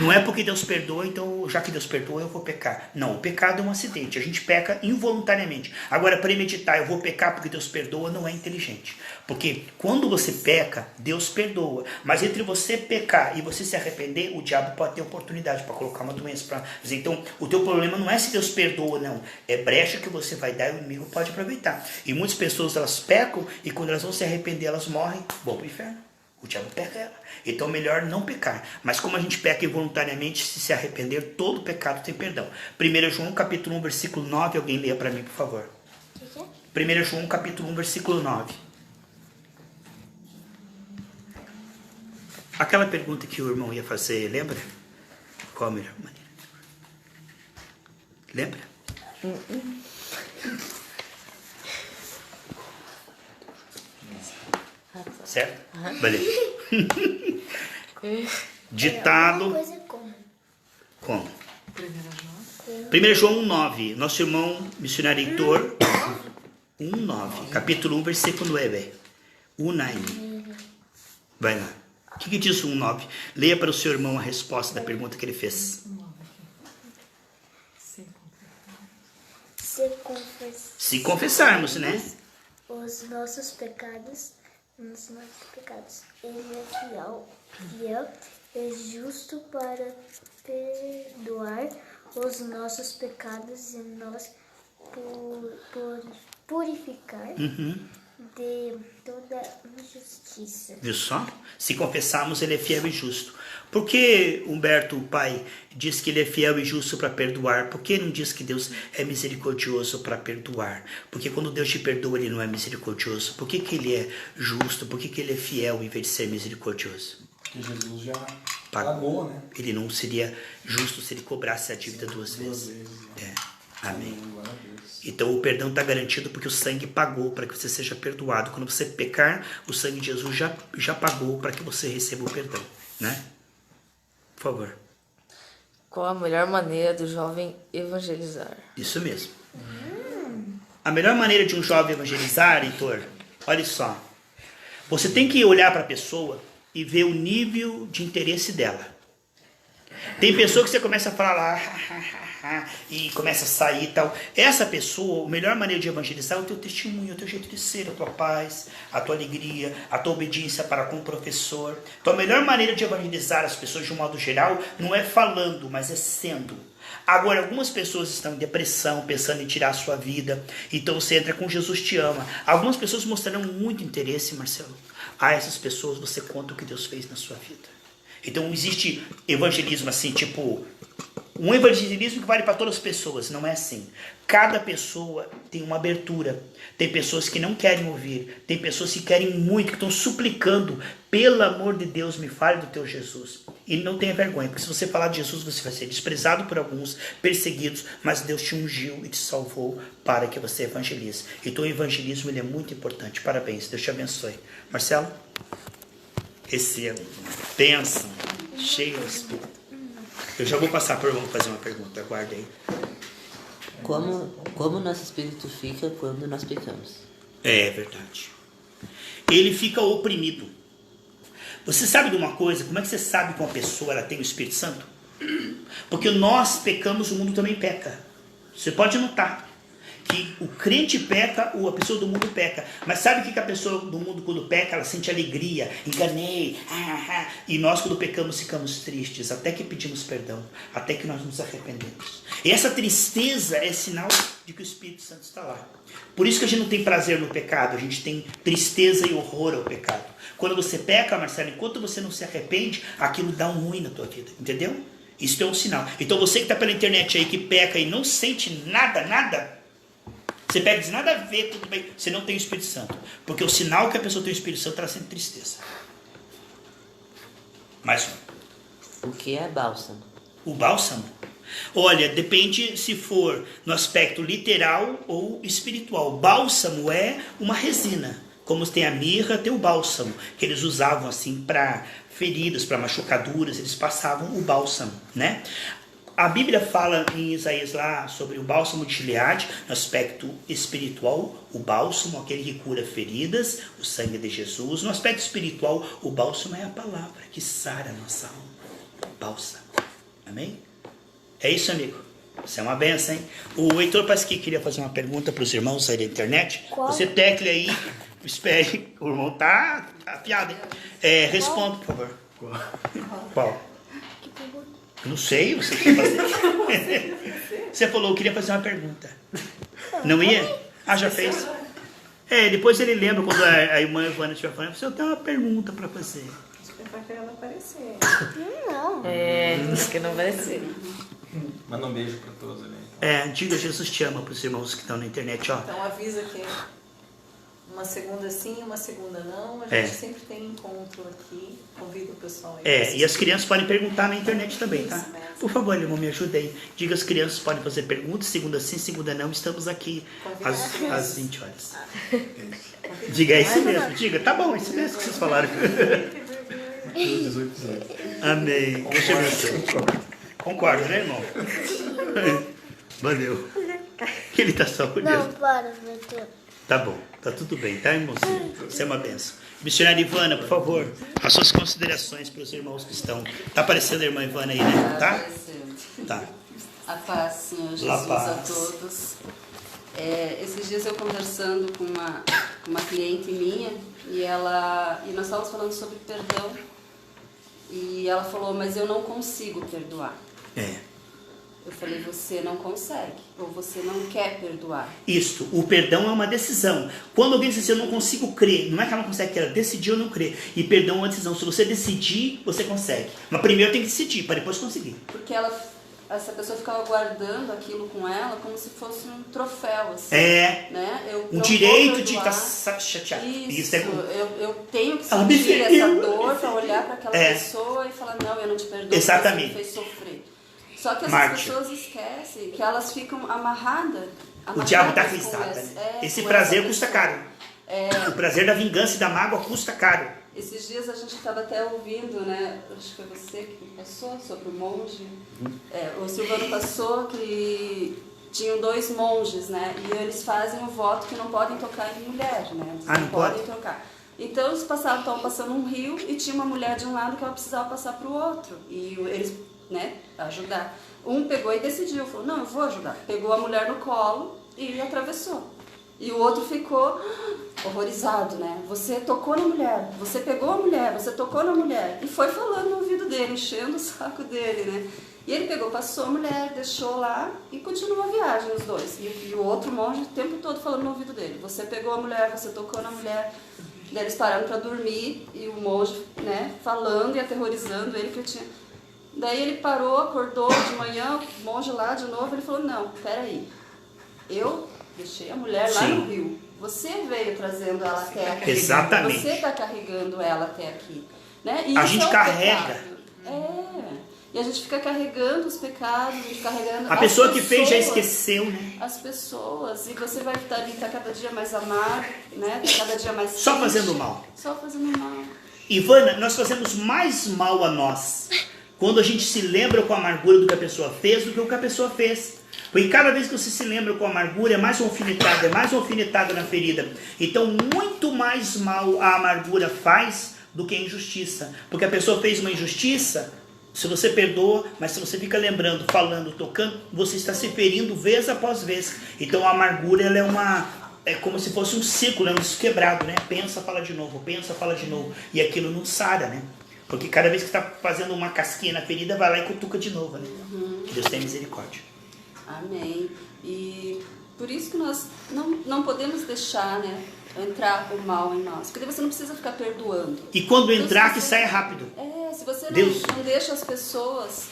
Não é porque Deus perdoa, então já que Deus perdoa eu vou pecar. Não, o pecado é um acidente, a gente peca involuntariamente. Agora, premeditar, eu vou pecar porque Deus perdoa, não é inteligente. Porque quando você peca, Deus perdoa. Mas entre você pecar e você se arrepender, o diabo pode ter oportunidade para colocar uma doença para dizer. Então, o teu problema não é se Deus perdoa, não. É brecha que você vai dar e o inimigo pode aproveitar. E muitas pessoas, elas pecam e quando elas vão se arrepender, elas morrem, vão para o inferno. O diabo peca. Então é melhor não pecar. Mas como a gente peca involuntariamente, se arrepender, todo pecado tem perdão. 1 João capítulo 1, versículo 9. Alguém leia para mim, por favor. 1 João capítulo 1, versículo 9. Aquela pergunta que o irmão ia fazer, lembra? Qual a melhor maneira? Lembra? Certo? Beleza. Ditado. Uma coisa como? Como? 1 João 1,9. Nosso irmão missionário Heitor. 1,9. Capítulo 1, versículo 9. 1,9. Vai lá. O que diz o 1,9? Leia para o seu irmão a resposta da pergunta que ele fez. Se confessarmos, né? Os nossos pecados, Ele é fiel e justo para perdoar os nossos pecados e nos purificar de toda injustiça. Viu só? Se confessarmos, ele é fiel e justo. Por que Humberto, o pai, diz que ele é fiel e justo para perdoar? Por que não diz que Deus é misericordioso para perdoar? Porque quando Deus te perdoa, ele não é misericordioso. Por que ele é justo? Por que ele é fiel em vez de ser misericordioso? Porque Jesus já pagou, né? Ele não seria justo se ele cobrasse a dívida duas vezes. Amém. Então o perdão está garantido porque o sangue pagou para que você seja perdoado. Quando você pecar, o sangue de Jesus já pagou para que você receba o perdão, né? Por favor. Qual a melhor maneira do jovem evangelizar? Isso mesmo. A melhor maneira de um jovem evangelizar, Heitor, olha só. Você tem que olhar para a pessoa e ver o nível de interesse dela. Tem pessoa que você começa a falar lá e começa a sair e tal. Essa pessoa, a melhor maneira de evangelizar é o teu testemunho, o teu jeito de ser, a tua paz, a tua alegria, a tua obediência para com o professor. Então a melhor maneira de evangelizar as pessoas de um modo geral não é falando, mas é sendo. Agora, algumas pessoas estão em depressão, pensando em tirar a sua vida. Então você entra com Jesus te ama. Algumas pessoas mostrarão muito interesse, Marcelo. A essas pessoas você conta o que Deus fez na sua vida. Então existe evangelismo assim, tipo, um evangelismo que vale para todas as pessoas, não é assim. Cada pessoa tem uma abertura. Tem pessoas que não querem ouvir, tem pessoas que querem muito, que estão suplicando, pelo amor de Deus, me fale do teu Jesus. E não tenha vergonha, porque se você falar de Jesus, você vai ser desprezado por alguns, perseguidos, mas Deus te ungiu e te salvou para que você evangelize. Então o evangelismo ele é muito importante. Parabéns, Deus te abençoe. Marcelo? Esse é bênção, cheio do Espírito. Eu já vou passar por vamos fazer uma pergunta, aguarde aí. Como nosso espírito fica quando nós pecamos? É verdade. Ele fica oprimido. Você sabe de uma coisa? Como é que você sabe que uma pessoa ela tem o Espírito Santo? Porque nós pecamos, o mundo também peca. Você pode notar que o crente peca, ou a pessoa do mundo peca. Mas sabe o que a pessoa do mundo quando peca? Ela sente alegria, enganei, e nós quando pecamos ficamos tristes, até que pedimos perdão, até que nós nos arrependemos. E essa tristeza é sinal de que o Espírito Santo está lá. Por isso que a gente não tem prazer no pecado, a gente tem tristeza e horror ao pecado. Quando você peca, Marcelo, enquanto você não se arrepende, aquilo dá um ruim na tua vida, entendeu? Isso é um sinal. Então você que está pela internet aí, que peca e não sente nada, você pega e diz, nada a ver, tudo bem. Você não tem o Espírito Santo. Porque o sinal que a pessoa tem o Espírito Santo, ela sente tristeza. Mais um. O que é bálsamo? O bálsamo? Olha, depende se for no aspecto literal ou espiritual. Bálsamo é uma resina. Como tem a mirra, tem o bálsamo. Que eles usavam assim para feridas, para machucaduras. Eles passavam o bálsamo, né? A Bíblia fala em Isaías lá sobre o bálsamo de Gileade, no aspecto espiritual, o bálsamo, aquele que cura feridas, o sangue de Jesus. No aspecto espiritual, o bálsamo é a palavra que sara a nossa alma. Bálsamo. Amém? É isso, amigo. Isso é uma benção, hein? O Heitor parece que queria fazer uma pergunta para os irmãos aí da internet. Qual? Você tecle aí, espere. O irmão tá afiado, hein? Responda, por favor. Qual? Que pergunta? Não sei, você quer fazer? Você falou que queria fazer uma pergunta. Não ia? Já fez? Depois ele lembra quando a irmã Ivana estiver falando, eu tenho uma pergunta para fazer. Vai querendo aparecer. Não. Acho que não vai ser. Manda um beijo para todos ali. Diga Jesus te ama para os irmãos que estão na internet, ó. Então avisa que uma segunda sim, uma segunda não. A gente sempre tem encontro aqui. Convido o pessoal aí. E as crianças podem perguntar na internet também, tá? Por favor, irmão, me ajuda aí. Diga, as crianças podem fazer perguntas, segunda sim, segunda não. Estamos aqui às 20 horas. Diga, é isso mesmo. Diga, tá bom, é isso mesmo que vocês falaram. Amém. Deixa eu ver. Concordo, né, irmão? Valeu. Ele tá só olhando. Não, para, doutor. Tá bom, tá tudo bem, tá, irmãozinho? Você é uma benção. Missionária Ivana, por favor, as suas considerações para os irmãos que estão. Tá aparecendo a irmã Ivana aí, né? Tá? Aparecendo. Tá. A paz, Senhor Jesus, La paz. a todos. Esses dias eu conversando com uma cliente minha e nós estávamos falando sobre perdão e ela falou, mas eu não consigo perdoar. Eu falei, você não consegue, ou você não quer perdoar. Isto, o perdão é uma decisão. Quando alguém diz assim, eu não consigo crer, não é que ela não consegue, ela decidiu ou não crer. E perdão é uma decisão. Se você decidir, você consegue. Mas primeiro tem que decidir, para depois conseguir. Porque essa pessoa ficava guardando aquilo com ela como se fosse um troféu, assim. Né? Eu não direito vou de perdoar. estar chateado. Isso, é eu tenho que Ela me sentir essa feriu. dor para olhar para aquela pessoa e falar, não, eu não te perdoo, Exatamente. porque você me fez sofrer. Só que essas Mártir. pessoas esquecem que elas ficam amarradas. O diabo dá com risada. Esse com prazer essa custa pessoa. caro. O prazer da vingança e da mágoa custa caro. Esses dias a gente estava até ouvindo, né? Acho que foi você que passou sobre o monge. O Silvano passou que tinham 2 monges, né? E eles fazem o voto que não podem tocar em mulher, né? Eles não podem pode? tocar. Então eles estavam passando um rio e tinha uma mulher de um lado que ela precisava passar para o outro. E eles, né, ajudar. Um pegou e decidiu, falou, não, eu vou ajudar. Pegou a mulher no colo e atravessou. E o outro ficou horrorizado, né? Você tocou na mulher, você pegou a mulher, você tocou na mulher. E foi falando no ouvido dele, enchendo o saco dele, né? E ele pegou, passou a mulher, deixou lá e continuou a viagem, os dois. E o outro monge o tempo todo falando no ouvido dele. Você pegou a mulher, você tocou na mulher. Daí eles pararam para dormir e o monge, né, falando e aterrorizando ele que eu tinha... Daí ele parou, acordou de manhã, o monge lá de novo, ele falou, não, peraí, eu deixei a mulher lá no rio, você veio trazendo ela até aqui, Exatamente. você está carregando ela até aqui. Né? E A isso gente é um carrega. pecado. E a gente fica carregando os pecados, a gente carregando A pessoa que pessoas, fez já esqueceu, né? as pessoas, e você vai estar ali, tá cada dia mais amargo, né? Tá cada dia mais Só triste, fazendo mal. Só fazendo mal. Ivana, nós fazemos mais mal a nós quando a gente se lembra com a amargura do que a pessoa fez do que o que a pessoa fez. Porque cada vez que você se lembra com a amargura, é mais um alfinetado na ferida. Então, muito mais mal a amargura faz do que a injustiça. Porque a pessoa fez uma injustiça, se você perdoa, mas se você fica lembrando, falando, tocando, você está se ferindo vez após vez. Então, a amargura, ela é como se fosse um círculo, é um disco quebrado, né? Pensa, fala de novo, pensa, fala de novo. E aquilo não sara, né? Porque cada vez que está fazendo uma casquinha na ferida, vai lá e cutuca de novo, né? Que Deus tenha misericórdia. Amém. E por isso que nós não podemos deixar, né, entrar o mal em nós. Porque você não precisa ficar perdoando. E quando Então, entrar, se que você- saia rápido. Se você Deus. não deixa as pessoas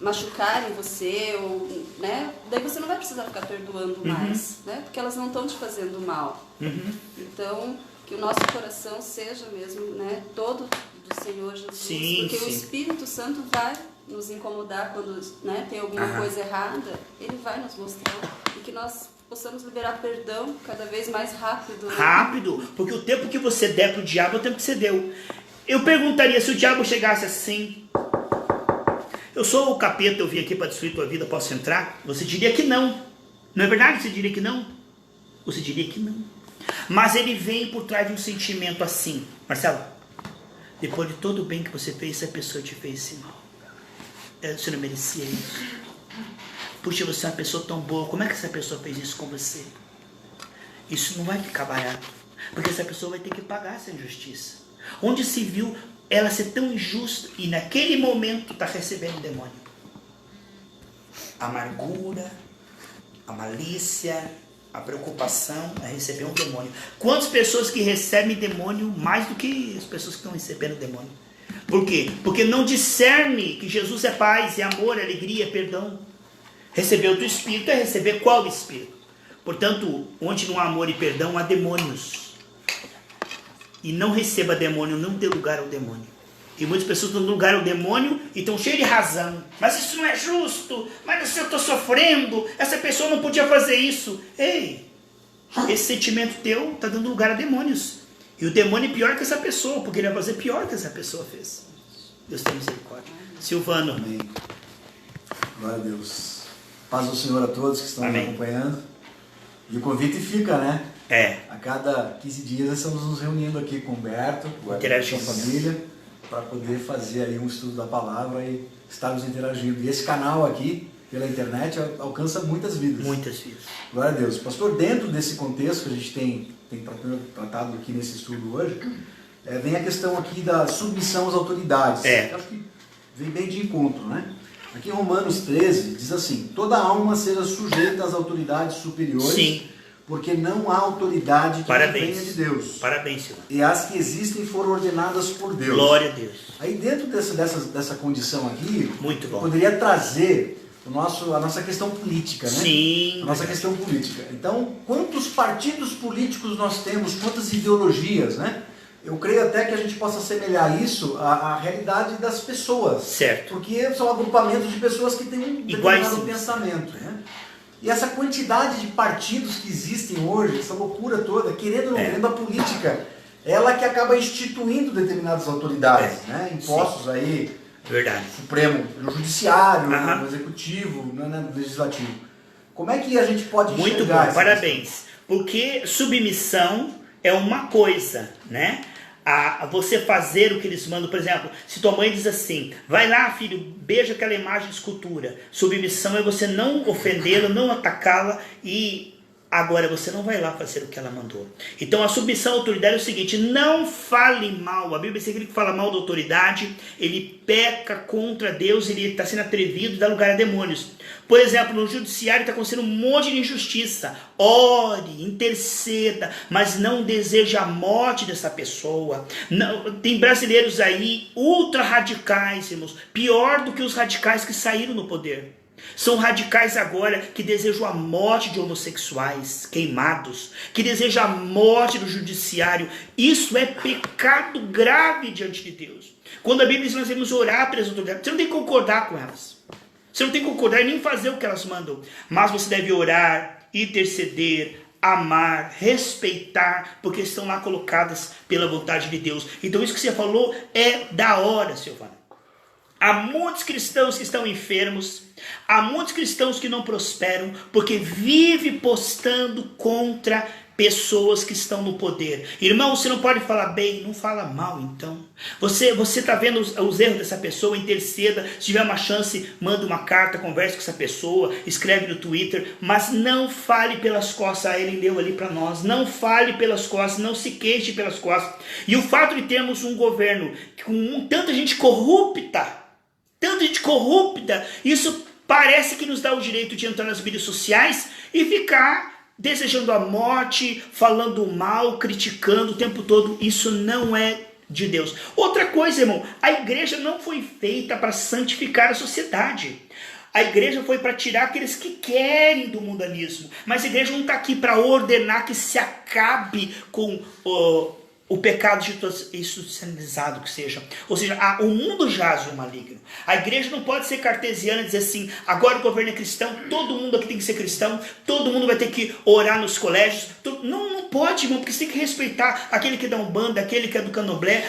machucarem você, ou, né, daí você não vai precisar ficar perdoando mais, né? Porque elas não estão te fazendo mal. Então, que o nosso coração seja mesmo, né, todo do Senhor Jesus. Sim, porque o sim. Espírito Santo vai nos incomodar quando, né, tem alguma coisa errada, ele vai nos mostrar. E que nós possamos liberar perdão cada vez mais rápido. Né? Rápido, porque o tempo que você der pro diabo é o tempo que você deu. Eu perguntaria, se o diabo chegasse assim, eu sou o capeta, eu vim aqui para destruir tua vida, posso entrar? Você diria que não. Não é verdade? Você diria que não? Você diria que não. Mas ele vem por trás de um sentimento assim. Marcelo, depois de todo o bem que você fez, essa pessoa te fez esse mal. Você não merecia isso. Puxa, você é uma pessoa tão boa, como é que essa pessoa fez isso com você? Isso não vai ficar barato, porque essa pessoa vai ter que pagar essa injustiça. Onde se viu ela ser tão injusta e naquele momento está recebendo o demônio? A amargura, a malícia, A preocupação é receber um demônio. Quantas pessoas que recebem demônio mais do que as pessoas que estão recebendo demônio? Por quê? Porque não discerne que Jesus é paz, é amor, é alegria, é perdão. Receber outro espírito é receber qual espírito? Portanto, onde não há amor e perdão, há demônios. E não receba demônio, não dê lugar ao demônio. E muitas pessoas dão lugar ao demônio e estão cheias de razão. Mas isso não é justo. Mas se eu estou sofrendo, essa pessoa não podia fazer isso. Ei, esse sentimento teu está dando lugar a demônios. E o demônio é pior que essa pessoa, porque ele vai fazer pior que essa pessoa fez. Deus tem misericórdia. Silvano. Amém. Glória a Deus. Paz ao Senhor a todos que estão nos acompanhando. E o convite fica, né? A cada 15 dias estamos nos reunindo aqui com o Humberto, com a família, para poder fazer aí um estudo da palavra e estarmos interagindo. E esse canal aqui, pela internet, alcança muitas vidas. Muitas vidas. Glória a Deus. Pastor, dentro desse contexto que a gente tem tratado aqui nesse estudo hoje, vem a questão aqui da submissão às autoridades. Eu acho que vem bem de encontro, né? Aqui em Romanos 13 diz assim: toda alma seja sujeita às autoridades superiores. Sim. Porque não há autoridade que venha de Deus. Parabéns, Senhor. E as que existem foram ordenadas por Deus. Glória a Deus. Aí dentro dessa condição aqui, muito bom, poderia trazer a nossa questão política, né? Sim. A nossa questão política. Então, quantos partidos políticos nós temos, quantas ideologias, né? Eu creio até que a gente possa assemelhar isso à realidade das pessoas. Certo. Porque são agrupamentos de pessoas que têm um determinado pensamento, né? E essa quantidade de partidos que existem hoje, essa loucura toda, querendo ou não querendo, a política, ela que acaba instituindo determinadas autoridades, né? Impostos aí, Supremo, no Judiciário, no Executivo, no Legislativo. Como é que a gente pode enxergar isso? Muito bom, parabéns. Porque submissão é uma coisa, né? A você fazer o que eles mandam. Por exemplo, se tua mãe diz assim: vai lá, filho, beija aquela imagem de escultura. Submissão é você não ofendê-la, não atacá-la, e agora você não vai lá fazer o que ela mandou. Então a submissão à autoridade é o seguinte: não fale mal. A Bíblia diz que aquele que fala mal da autoridade, ele peca contra Deus, ele está sendo atrevido, dá lugar a demônios. Por exemplo, no judiciário está acontecendo um monte de injustiça. Ore, interceda, mas não deseje a morte dessa pessoa. Não, tem brasileiros aí ultra radicais, irmãos, pior do que os radicais que saíram no poder. São radicais agora que desejam a morte de homossexuais queimados, que desejam a morte do judiciário. Isso é pecado grave diante de Deus. Quando a Bíblia diz que nós devemos orar pelas autoridades, você não tem que concordar com elas. Você não tem que concordar nem fazer o que elas mandam. Mas você deve orar, interceder, amar, respeitar, porque estão lá colocadas pela vontade de Deus. Então isso que você falou é da hora, Silvana. Há muitos cristãos que estão enfermos, há muitos cristãos que não prosperam, porque vive postando contra pessoas que estão no poder. Irmão, você não pode falar bem, não fala mal então. Você está vendo os erros dessa pessoa, interceda. Se tiver uma chance, manda uma carta, converse com essa pessoa, escreve no Twitter, mas não fale pelas costas. Ele leu ali para nós. Não fale pelas costas, não se queixe pelas costas. E o fato de termos um governo com tanta gente corrupta, isso parece que nos dá o direito de entrar nas mídias sociais e ficar desejando a morte, falando mal, criticando o tempo todo. Isso não é de Deus. Outra coisa, irmão, a igreja não foi feita para santificar a sociedade. A igreja foi para tirar aqueles que querem do mundanismo. Mas a igreja não está aqui para ordenar que se acabe com o pecado institucionalizado que seja. Ou seja, o mundo jaz o maligno. A igreja não pode ser cartesiana e dizer assim: agora o governo é cristão, todo mundo aqui tem que ser cristão, todo mundo vai ter que orar nos colégios. Não pode, irmão, porque você tem que respeitar aquele que é da Umbanda, aquele que é do Candomblé,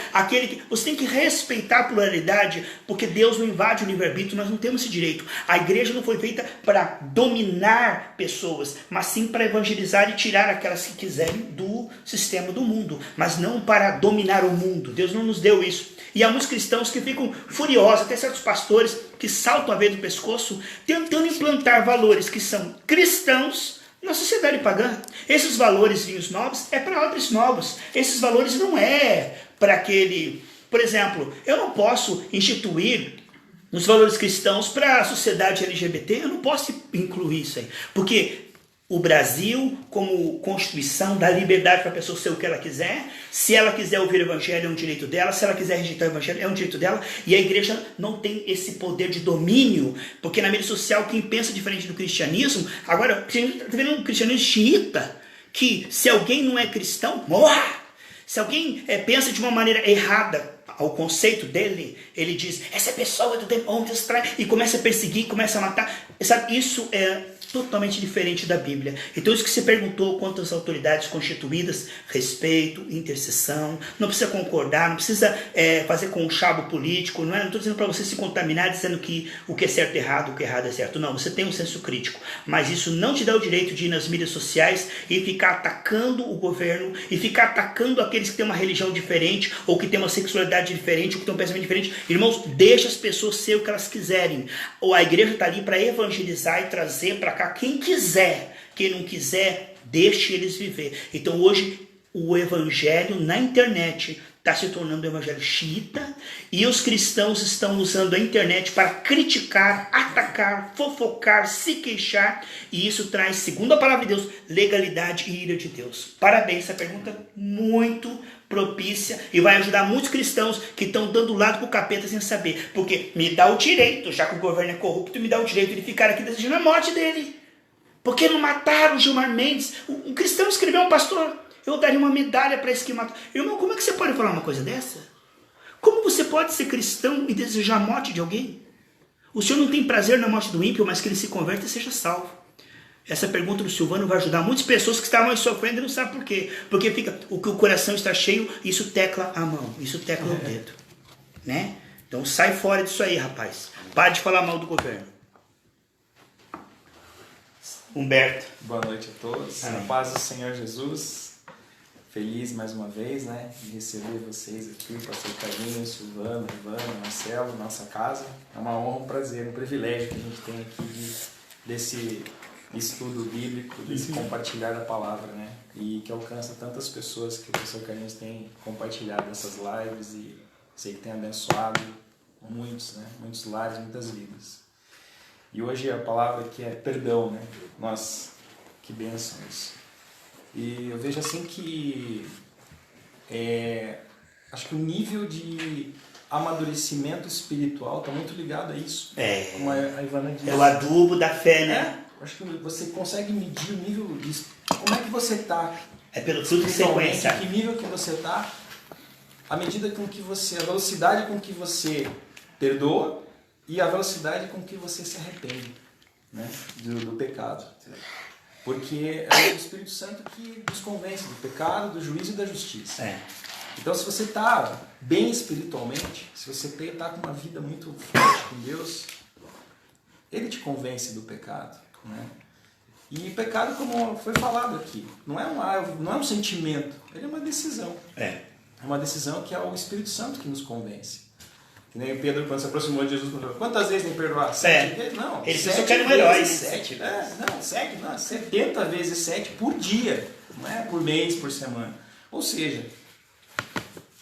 você tem que respeitar a pluralidade, porque Deus não invade o livre-arbítrio, nós não temos esse direito. A igreja não foi feita para dominar pessoas, mas sim para evangelizar e tirar aquelas que quiserem do sistema do mundo, mas não para dominar o mundo. Deus não nos deu isso. E há muitos cristãos que ficam furiosos, até certos pastores que saltam a vez do pescoço, tentando implantar valores que são cristãos na sociedade pagã. Esses valores vinhos novos é para outros novos. Esses valores não é para aquele... Por exemplo, eu não posso instituir os valores cristãos para a sociedade LGBT. Eu não posso incluir isso aí. Porque o Brasil, como Constituição, dá liberdade para a pessoa ser o que ela quiser. Se ela quiser ouvir o Evangelho, é um direito dela. Se ela quiser rejeitar o Evangelho, é um direito dela. E a igreja não tem esse poder de domínio, porque na mídia social, quem pensa diferente do cristianismo... Agora, está vendo um cristianismo xiita, que se alguém não é cristão, morra! Se alguém pensa de uma maneira errada ao conceito dele, ele diz, essa pessoa é do demônio, e começa a perseguir, começa a matar. Sabe, isso é totalmente diferente da Bíblia. Então isso que você perguntou quanto às autoridades constituídas, respeito, intercessão, não precisa concordar, não precisa fazer conchavo político, não estou dizendo para você se contaminar dizendo que o que é certo é errado, o que é errado é certo. Não, você tem um senso crítico, mas isso não te dá o direito de ir nas mídias sociais e ficar atacando o governo, e ficar atacando aqueles que têm uma religião diferente, ou que têm uma sexualidade diferente, ou que têm um pensamento diferente. Irmãos, deixa as pessoas ser o que elas quiserem. Ou a igreja está ali para evangelizar e trazer para cá quem quiser. Quem não quiser, deixe eles viver. Então hoje o evangelho na internet está se tornando um evangelho xiita, e os cristãos estão usando a internet para criticar, atacar, fofocar, se queixar, e isso traz, segundo a palavra de Deus, legalidade e ira de Deus. Parabéns, essa pergunta muito propícia e vai ajudar muitos cristãos que estão dando lado para o capeta sem saber, porque me dá o direito, já que o governo é corrupto, me dá o direito de ficar aqui desejando a morte dele. Porque não mataram o Gilmar Mendes? Um cristão escreveu um pastor, eu daria uma medalha para esse que matou. Irmão, como é que você pode falar uma coisa dessa? Como você pode ser cristão e desejar a morte de alguém? O Senhor não tem prazer na morte do ímpio, mas que ele se converta e seja salvo. Essa pergunta do Silvano vai ajudar muitas pessoas que estavam aí sofrendo e não sabem por quê. Porque fica, o que o coração está cheio, isso tecla a mão, isso tecla o dedo. Né? Então sai fora disso aí, rapaz. Para de falar mal do governo. Humberto. Boa noite a todos. Na paz do Senhor Jesus. Feliz mais uma vez, né, de receber vocês aqui, pastor Carlinhos, Silvano, Ivana, Marcelo, nossa casa. É uma honra, um prazer, um privilégio que a gente tem aqui desse estudo bíblico, desse compartilhar da palavra, né, e que alcança tantas pessoas que o pastor Carlinhos tem compartilhado essas lives, e sei que tem abençoado muitos, né, muitos lares, muitas vidas. E hoje a palavra que é perdão, né, nossa, que bênção isso. E eu vejo assim que acho que o nível de amadurecimento espiritual está muito ligado a isso. Como a Ivana disse. É o adubo da fé, né? Acho que você consegue medir o nível de como é que você está. É pelo fruto que você conhece. Que nível que você está, à medida com que você, a velocidade com que você perdoa e a velocidade com que você se arrepende, né, do pecado. Porque é o Espírito Santo que nos convence do pecado, do juízo e da justiça. Então, se você está bem espiritualmente, se você está com uma vida muito forte com Deus, Ele te convence do pecado. Né? E pecado, como foi falado aqui, não é um sentimento, ele é uma decisão. É uma decisão que é o Espírito Santo que nos convence. Que nem o Pedro, quando se aproximou de Jesus, falou, quantas vezes tem perdoado? 7? Não, ele só quer um herói. 7. Não, 7, não, 70 vezes 7 por dia, não é por mês, por semana. Ou seja,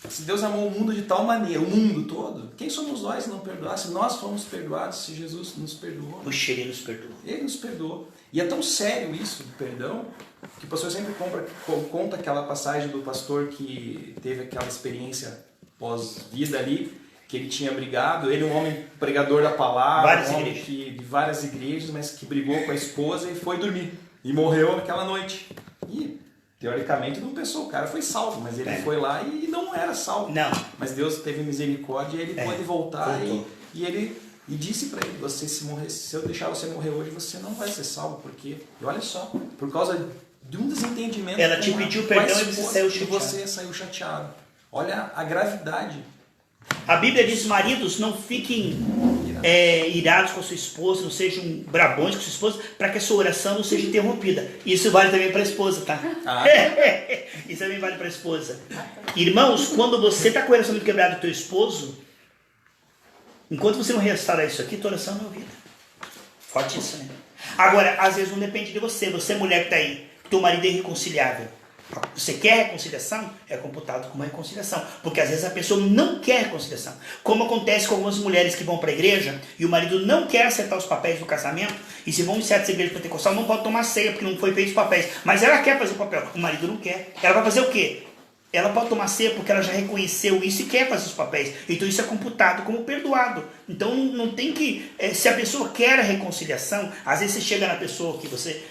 se Deus amou o mundo de tal maneira, o mundo todo, quem somos nós se não perdoar? Se nós fomos perdoados, se Jesus nos perdoou. Puxa, Ele nos perdoou. Ele nos perdoou. E é tão sério isso do perdão, que o pastor sempre conta aquela passagem do pastor que teve aquela experiência pós-vida ali, que ele tinha brigado, ele é um homem pregador da palavra, um homem de várias igrejas, mas que brigou com a esposa e foi dormir. E morreu naquela noite. E, teoricamente, não pensou, o cara foi salvo, mas ele foi lá e não era salvo. Não. Mas Deus teve misericórdia e ele pôde voltar e disse para ele, você se eu deixar você morrer hoje, você não vai ser salvo, porque, e olha só, por causa de um desentendimento, ela te pediu perdão e você saiu chateado. Olha a gravidade. A Bíblia diz, maridos, não fiquem irados com a sua esposa, não sejam brabões com a sua esposa, para que a sua oração não seja interrompida. Isso vale também para a esposa, tá? Isso também vale para a esposa. Irmãos, quando você está com o relacionamento quebrado do teu esposo, enquanto você não restaurar isso aqui, tua oração não é ouvida. Forte isso, né? Agora, às vezes não depende de você. Você, mulher que está aí, teu marido é irreconciliável. Você quer reconciliação? É computado como reconciliação. Porque às vezes a pessoa não quer reconciliação. Como acontece com algumas mulheres que vão para a igreja e o marido não quer acertar os papéis do casamento, e se vão em certas igrejas pentecostais não pode tomar ceia porque não foi feito os papéis. Mas ela quer fazer o papel, o marido não quer. Ela vai fazer o quê? Ela pode tomar ceia porque ela já reconheceu isso e quer fazer os papéis. Então isso é computado como perdoado. Então não tem que... se a pessoa quer a reconciliação, às vezes você chega na pessoa que você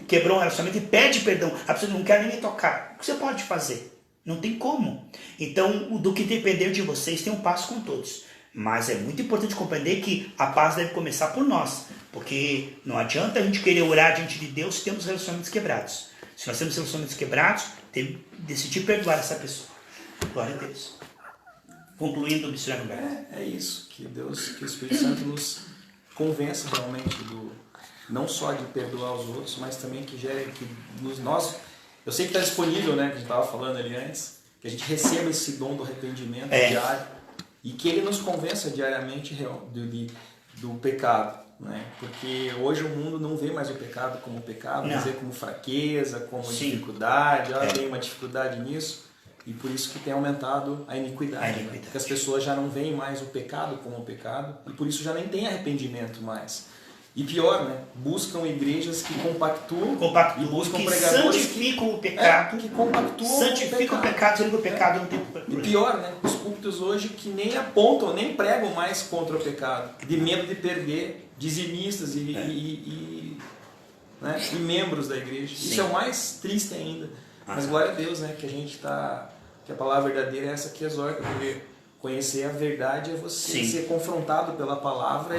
quebrou um relacionamento e pede perdão. A pessoa não quer nem me tocar. O que você pode fazer? Não tem como. Então, do que depender de vocês, tem um passo com todos. Mas é muito importante compreender que a paz deve começar por nós. Porque não adianta a gente querer orar diante de Deus se temos relacionamentos quebrados. Se nós temos relacionamentos quebrados, tem que decidir perdoar essa pessoa. Glória a Deus. Concluindo, missionário Humberto. É isso. Que o Espírito Santo nos convença realmente não só de perdoar os outros, mas também que gere que nós. Eu sei que está disponível, né? Que a gente estava falando ali antes, que a gente receba esse dom do arrependimento diário e que ele nos convença diariamente do pecado. Né? Porque hoje o mundo não vê mais o pecado como pecado, mas vê como fraqueza, como dificuldade. Tem uma dificuldade nisso e por isso que tem aumentado a iniquidade. Né? Porque as pessoas já não veem mais o pecado como pecado e por isso já nem tem arrependimento mais. E pior, né? Buscam igrejas que compactuam e buscam que pregadores santificam o pecado, que compactuam santificam o pecado, dizendo que o pecado não tem problema. E pior, né? Os púlpitos hoje que nem apontam, nem pregam mais contra o pecado, de medo de perder dizimistas e membros da igreja. Sim. Isso é o mais triste ainda. Mas glória a Deus, né? Que a gente que a palavra verdadeira é essa que exorta, porque conhecer a verdade é você ser confrontado pela palavra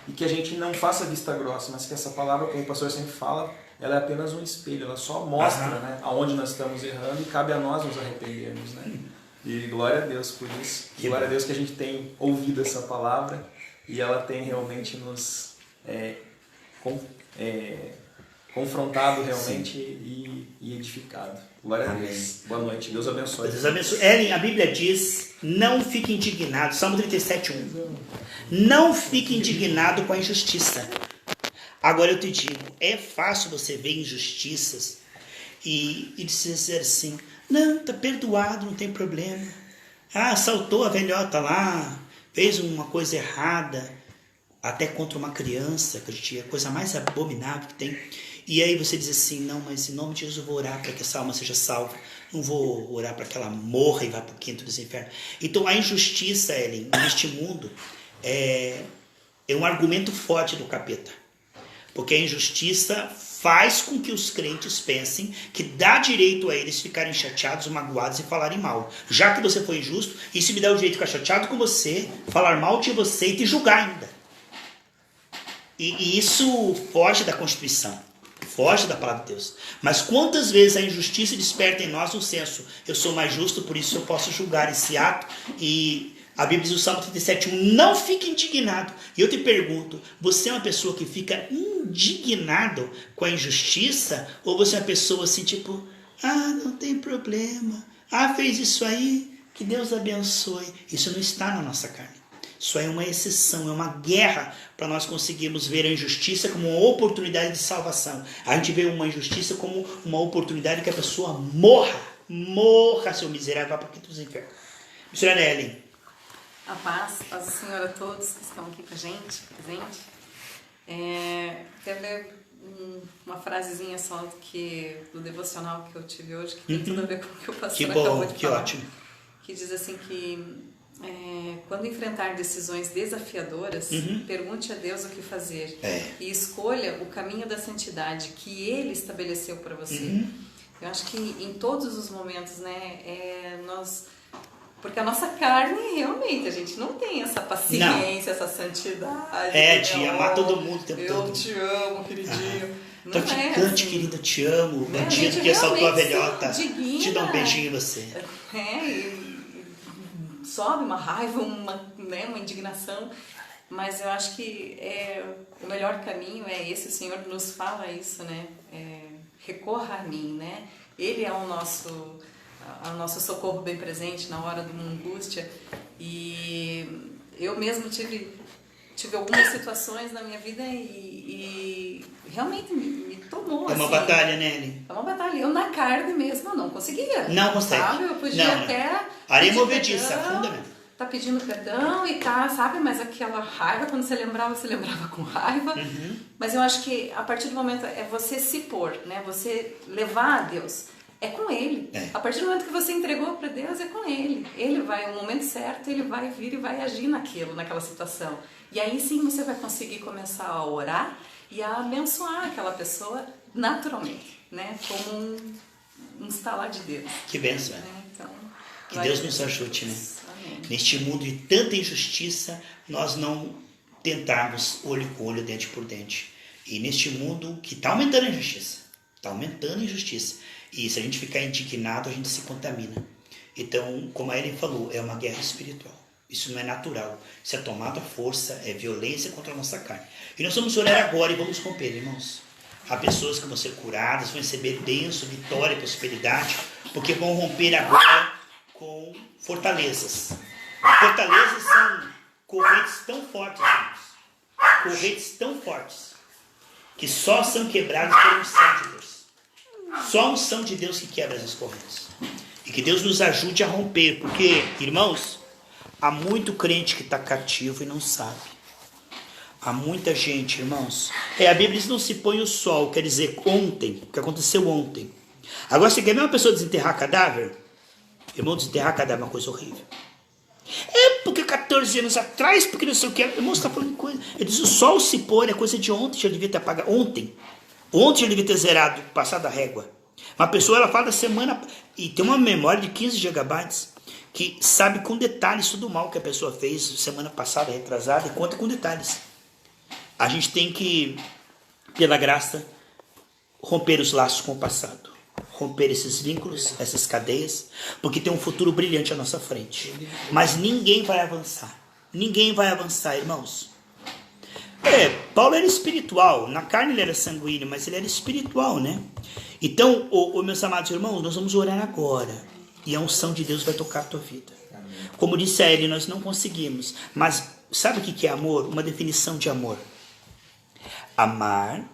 e que a gente não faça vista grossa, mas que essa palavra, como o pastor sempre fala, ela é apenas um espelho, ela só mostra né, aonde nós estamos errando e cabe a nós nos arrependermos. Né? E glória a Deus por isso. Glória a Deus que a gente tem ouvido essa palavra e ela tem realmente nos confrontado realmente e edificado. Glória a Deus. Boa noite. Deus abençoe. Deus abençoe. Ellen, a Bíblia diz, não fique indignado. Salmo 37:1. Não fique indignado com a injustiça. Agora eu te digo, é fácil você ver injustiças e dizer assim, não, está perdoado, não tem problema. Assaltou a velhota lá, fez uma coisa errada, até contra uma criança, que é a coisa mais abominável que tem. E aí você diz assim, não, mas em nome de Jesus eu vou orar para que essa alma seja salva. Não vou orar para que ela morra e vá para o quinto dos infernos. Então a injustiça, Ellen, neste mundo, é um argumento forte do capeta. Porque a injustiça faz com que os crentes pensem que dá direito a eles ficarem chateados, magoados e falarem mal. Já que você foi injusto, isso me dá o direito de ficar chateado com você, falar mal de você e te julgar ainda. E isso foge da Constituição. Foge da palavra de Deus. Mas quantas vezes a injustiça desperta em nós um senso, eu sou mais justo, por isso eu posso julgar esse ato. E a Bíblia diz no Salmo 37:1, não fique indignado. E eu te pergunto, você é uma pessoa que fica indignado com a injustiça? Ou você é uma pessoa assim tipo, não tem problema, fez isso aí, que Deus abençoe. Isso não está na nossa carne. Isso é uma exceção, é uma guerra para nós conseguirmos ver a injustiça como uma oportunidade de salvação. A gente vê uma injustiça como uma oportunidade que a pessoa morra, seu miserável, vá para o quinto dos infernos. Missionária Ellen. A paz do Senhor a todos que estão aqui com a gente, presente. Quero ler uma frasezinha só do devocional que eu tive hoje, que tem tudo a ver com o que o pastor acabou de falar. Ótimo. Que diz assim que quando enfrentar decisões desafiadoras, pergunte a Deus o que fazer e escolha o caminho da santidade que Ele estabeleceu para você. Eu acho que em todos os momentos, né, porque a nossa carne, realmente, a gente não tem essa paciência, essa santidade. De amar todo mundo o tempo todo. Eu te amo, queridinho. Então cante, querida, te amo. Bandido que assaltou a velhota. Te dá um beijinho em você. Sobe uma raiva, uma indignação, mas eu acho que o melhor caminho é esse. O Senhor nos fala isso, né? Recorra a mim, né? Ele é o nosso socorro bem presente na hora de uma angústia. E eu mesmo tive tive algumas situações na minha vida e realmente me tomou. É uma assim. batalha, né, Eli? É uma batalha. Eu na carne mesmo eu não conseguia. Não consegue. Sabe? Eu podia até... Areia movediça, afunda mesmo. Tá pedindo perdão e tá, sabe? Mas aquela raiva, quando você lembrava com raiva. Uhum. Mas eu acho que a partir do momento é você se pôr, né? Você levar a Deus. É com Ele. A partir do momento que você entregou para Deus, é com Ele. Ele vai, no momento certo, Ele vai vir e vai agir naquela situação. E aí sim você vai conseguir começar a orar e a abençoar aquela pessoa naturalmente, né? Como um estalar de Deus. Que bênção, né? Então, que Deus nos ajude, né? Amém. Neste mundo de tanta injustiça, nós não tentarmos olho com olho, dente por dente. E neste mundo que está aumentando a injustiça. Está aumentando a injustiça. E se a gente ficar indignado, a gente se contamina. Então, como a Ellen falou, é uma guerra espiritual. Isso não é natural. Isso é tomada à força, é violência contra a nossa carne. E nós vamos orar agora e vamos romper, irmãos. Há pessoas que vão ser curadas, vão receber bênção, vitória, prosperidade, porque vão romper agora com fortalezas. Fortalezas são correntes tão fortes, irmãos. Correntes tão fortes, que só são quebradas pela unção de Deus. Só a unção de Deus que quebra essas correntes. E que Deus nos ajude a romper, porque, irmãos, há muito crente que está cativo e não sabe. Há muita gente, irmãos. A Bíblia diz: não se põe o sol, quer dizer, ontem, o que aconteceu ontem. Agora, você quer ver uma pessoa desenterrar cadáver? Irmão, desenterrar cadáver é uma coisa horrível. É porque 14 anos atrás, porque não sei o que. Irmão, você está falando coisa. Ele diz: o sol se pôr é coisa de ontem, já devia ter apagado. Ontem já devia ter zerado, passado a régua. Uma pessoa, ela fala da semana, e tem uma memória de 15 gigabytes, que sabe com detalhes tudo o mal que a pessoa fez semana passada, retrasada, e conta com detalhes. A gente tem que, pela graça, romper os laços com o passado. Romper esses vínculos, essas cadeias, porque tem um futuro brilhante à nossa frente. Mas ninguém vai avançar. Ninguém vai avançar, irmãos. Paulo era espiritual. Na carne ele era sanguíneo, mas ele era espiritual, né? Então, meus amados irmãos, nós vamos orar agora. E a unção de Deus vai tocar a tua vida. Como disse a ele, nós não conseguimos. Mas sabe o que é amor? Uma definição de amor. Amar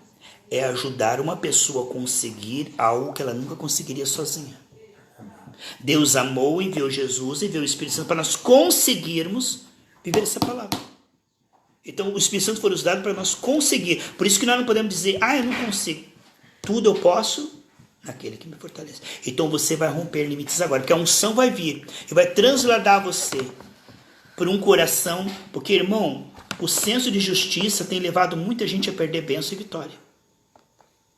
é ajudar uma pessoa a conseguir algo que ela nunca conseguiria sozinha. Deus amou, enviou Jesus, enviou o Espírito Santo para nós conseguirmos viver essa palavra. Então o Espírito Santo foi nos dado para nós conseguir. Por isso que nós não podemos dizer: eu não consigo. Tudo eu posso naquele que me fortalece. Então você vai romper limites agora, porque a unção vai vir e vai transladar você por um coração. Porque, irmão, o senso de justiça tem levado muita gente a perder bênção e vitória.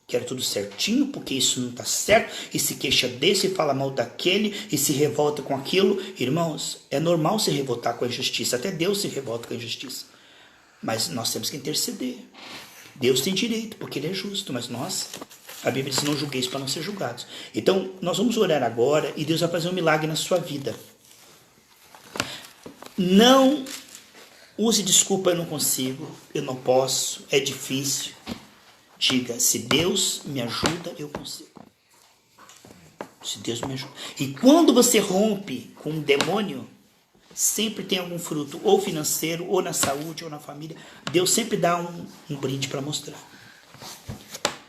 Quero tudo certinho, porque isso não está certo, e se queixa desse, e fala mal daquele, e se revolta com aquilo. Irmãos, é normal se revoltar com a injustiça, até Deus se revolta com a injustiça. Mas nós temos que interceder. Deus tem direito, porque Ele é justo, mas nós, a Bíblia diz: não julgueis para não ser julgados. Então, nós vamos orar agora, e Deus vai fazer um milagre na sua vida. Não use desculpa: eu não consigo, eu não posso, é difícil. Diga: se Deus me ajuda, eu consigo. Se Deus me ajuda. E quando você rompe com um demônio, sempre tem algum fruto, ou financeiro, ou na saúde, ou na família. Deus sempre dá um brinde para mostrar.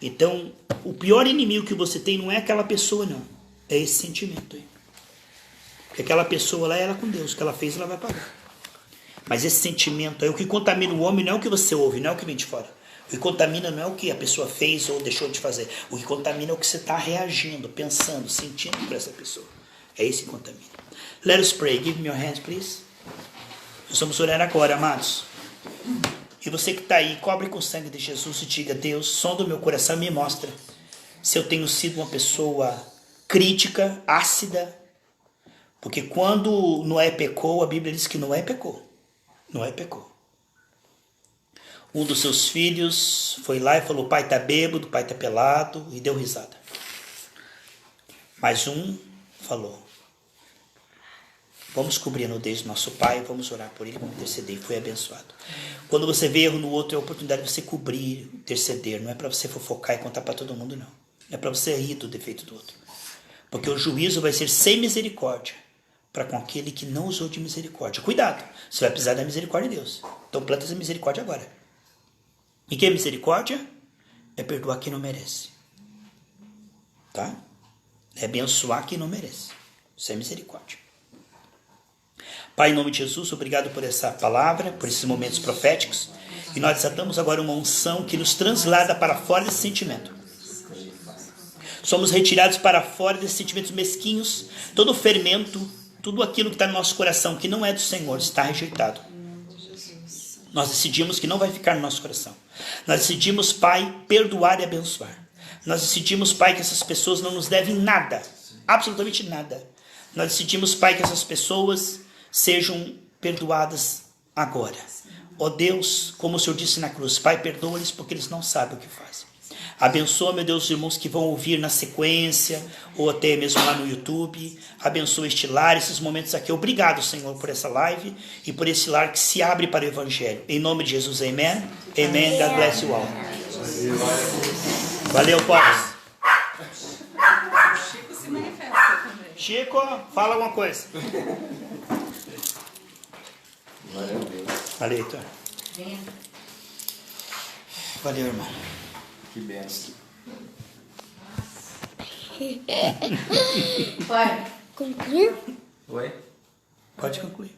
Então, o pior inimigo que você tem não é aquela pessoa, não. É esse sentimento aí. Porque aquela pessoa lá, ela com Deus. O que ela fez, ela vai pagar. Mas esse sentimento aí, o que contamina o homem não é o que você ouve, não é o que vem de fora. O que contamina não é o que a pessoa fez ou deixou de fazer. O que contamina é o que você está reagindo, pensando, sentindo por essa pessoa. É isso que contamina. Let us pray. Give me your hands, please. Nós vamos orar agora, amados. E você que está aí, cobre com o sangue de Jesus e diga: Deus, sonda o meu coração e me mostra se eu tenho sido uma pessoa crítica, ácida. Porque quando Noé pecou, a Bíblia diz que Noé pecou. Noé pecou. Um dos seus filhos foi lá e falou: pai está bêbado, pai está pelado, e deu risada. Mas um falou: vamos cobrir a nudez do nosso pai, vamos orar por ele, vamos interceder. E foi abençoado. Quando você vê erro no outro, é a oportunidade de você cobrir, interceder. Não é para você fofocar e contar para todo mundo, não. É para você rir do defeito do outro. Porque o juízo vai ser sem misericórdia para com aquele que não usou de misericórdia. Cuidado, você vai precisar da misericórdia de Deus. Então planta essa misericórdia agora. E que é misericórdia? É perdoar quem não merece. Tá? É abençoar quem não merece. Isso é misericórdia. Pai, em nome de Jesus, obrigado por essa palavra, por esses momentos proféticos. E nós desatamos agora uma unção que nos translada para fora desse sentimento. Somos retirados para fora desses sentimentos mesquinhos. Todo o fermento, tudo aquilo que está no nosso coração, que não é do Senhor, está rejeitado. Nós decidimos que não vai ficar no nosso coração. Nós decidimos, Pai, perdoar e abençoar. Nós decidimos, Pai, que essas pessoas não nos devem nada. Absolutamente nada. Nós decidimos, Pai, que essas pessoas sejam perdoadas agora. Ó Deus, como o Senhor disse na cruz, Pai, perdoa-lhes porque eles não sabem o que fazem. Abençoa, meu Deus, os irmãos que vão ouvir na sequência, ou até mesmo lá no YouTube. Abençoa este lar, esses momentos aqui. Obrigado, Senhor, por essa live e por esse lar que se abre para o Evangelho. Em nome de Jesus, amen. Amen. God bless you all. Valeu, Pós. Chico se manifesta também. Chico, fala alguma coisa. Valeu, Heitor. Valeu, irmão. Que benção. Concluir? Oi? Pode concluir.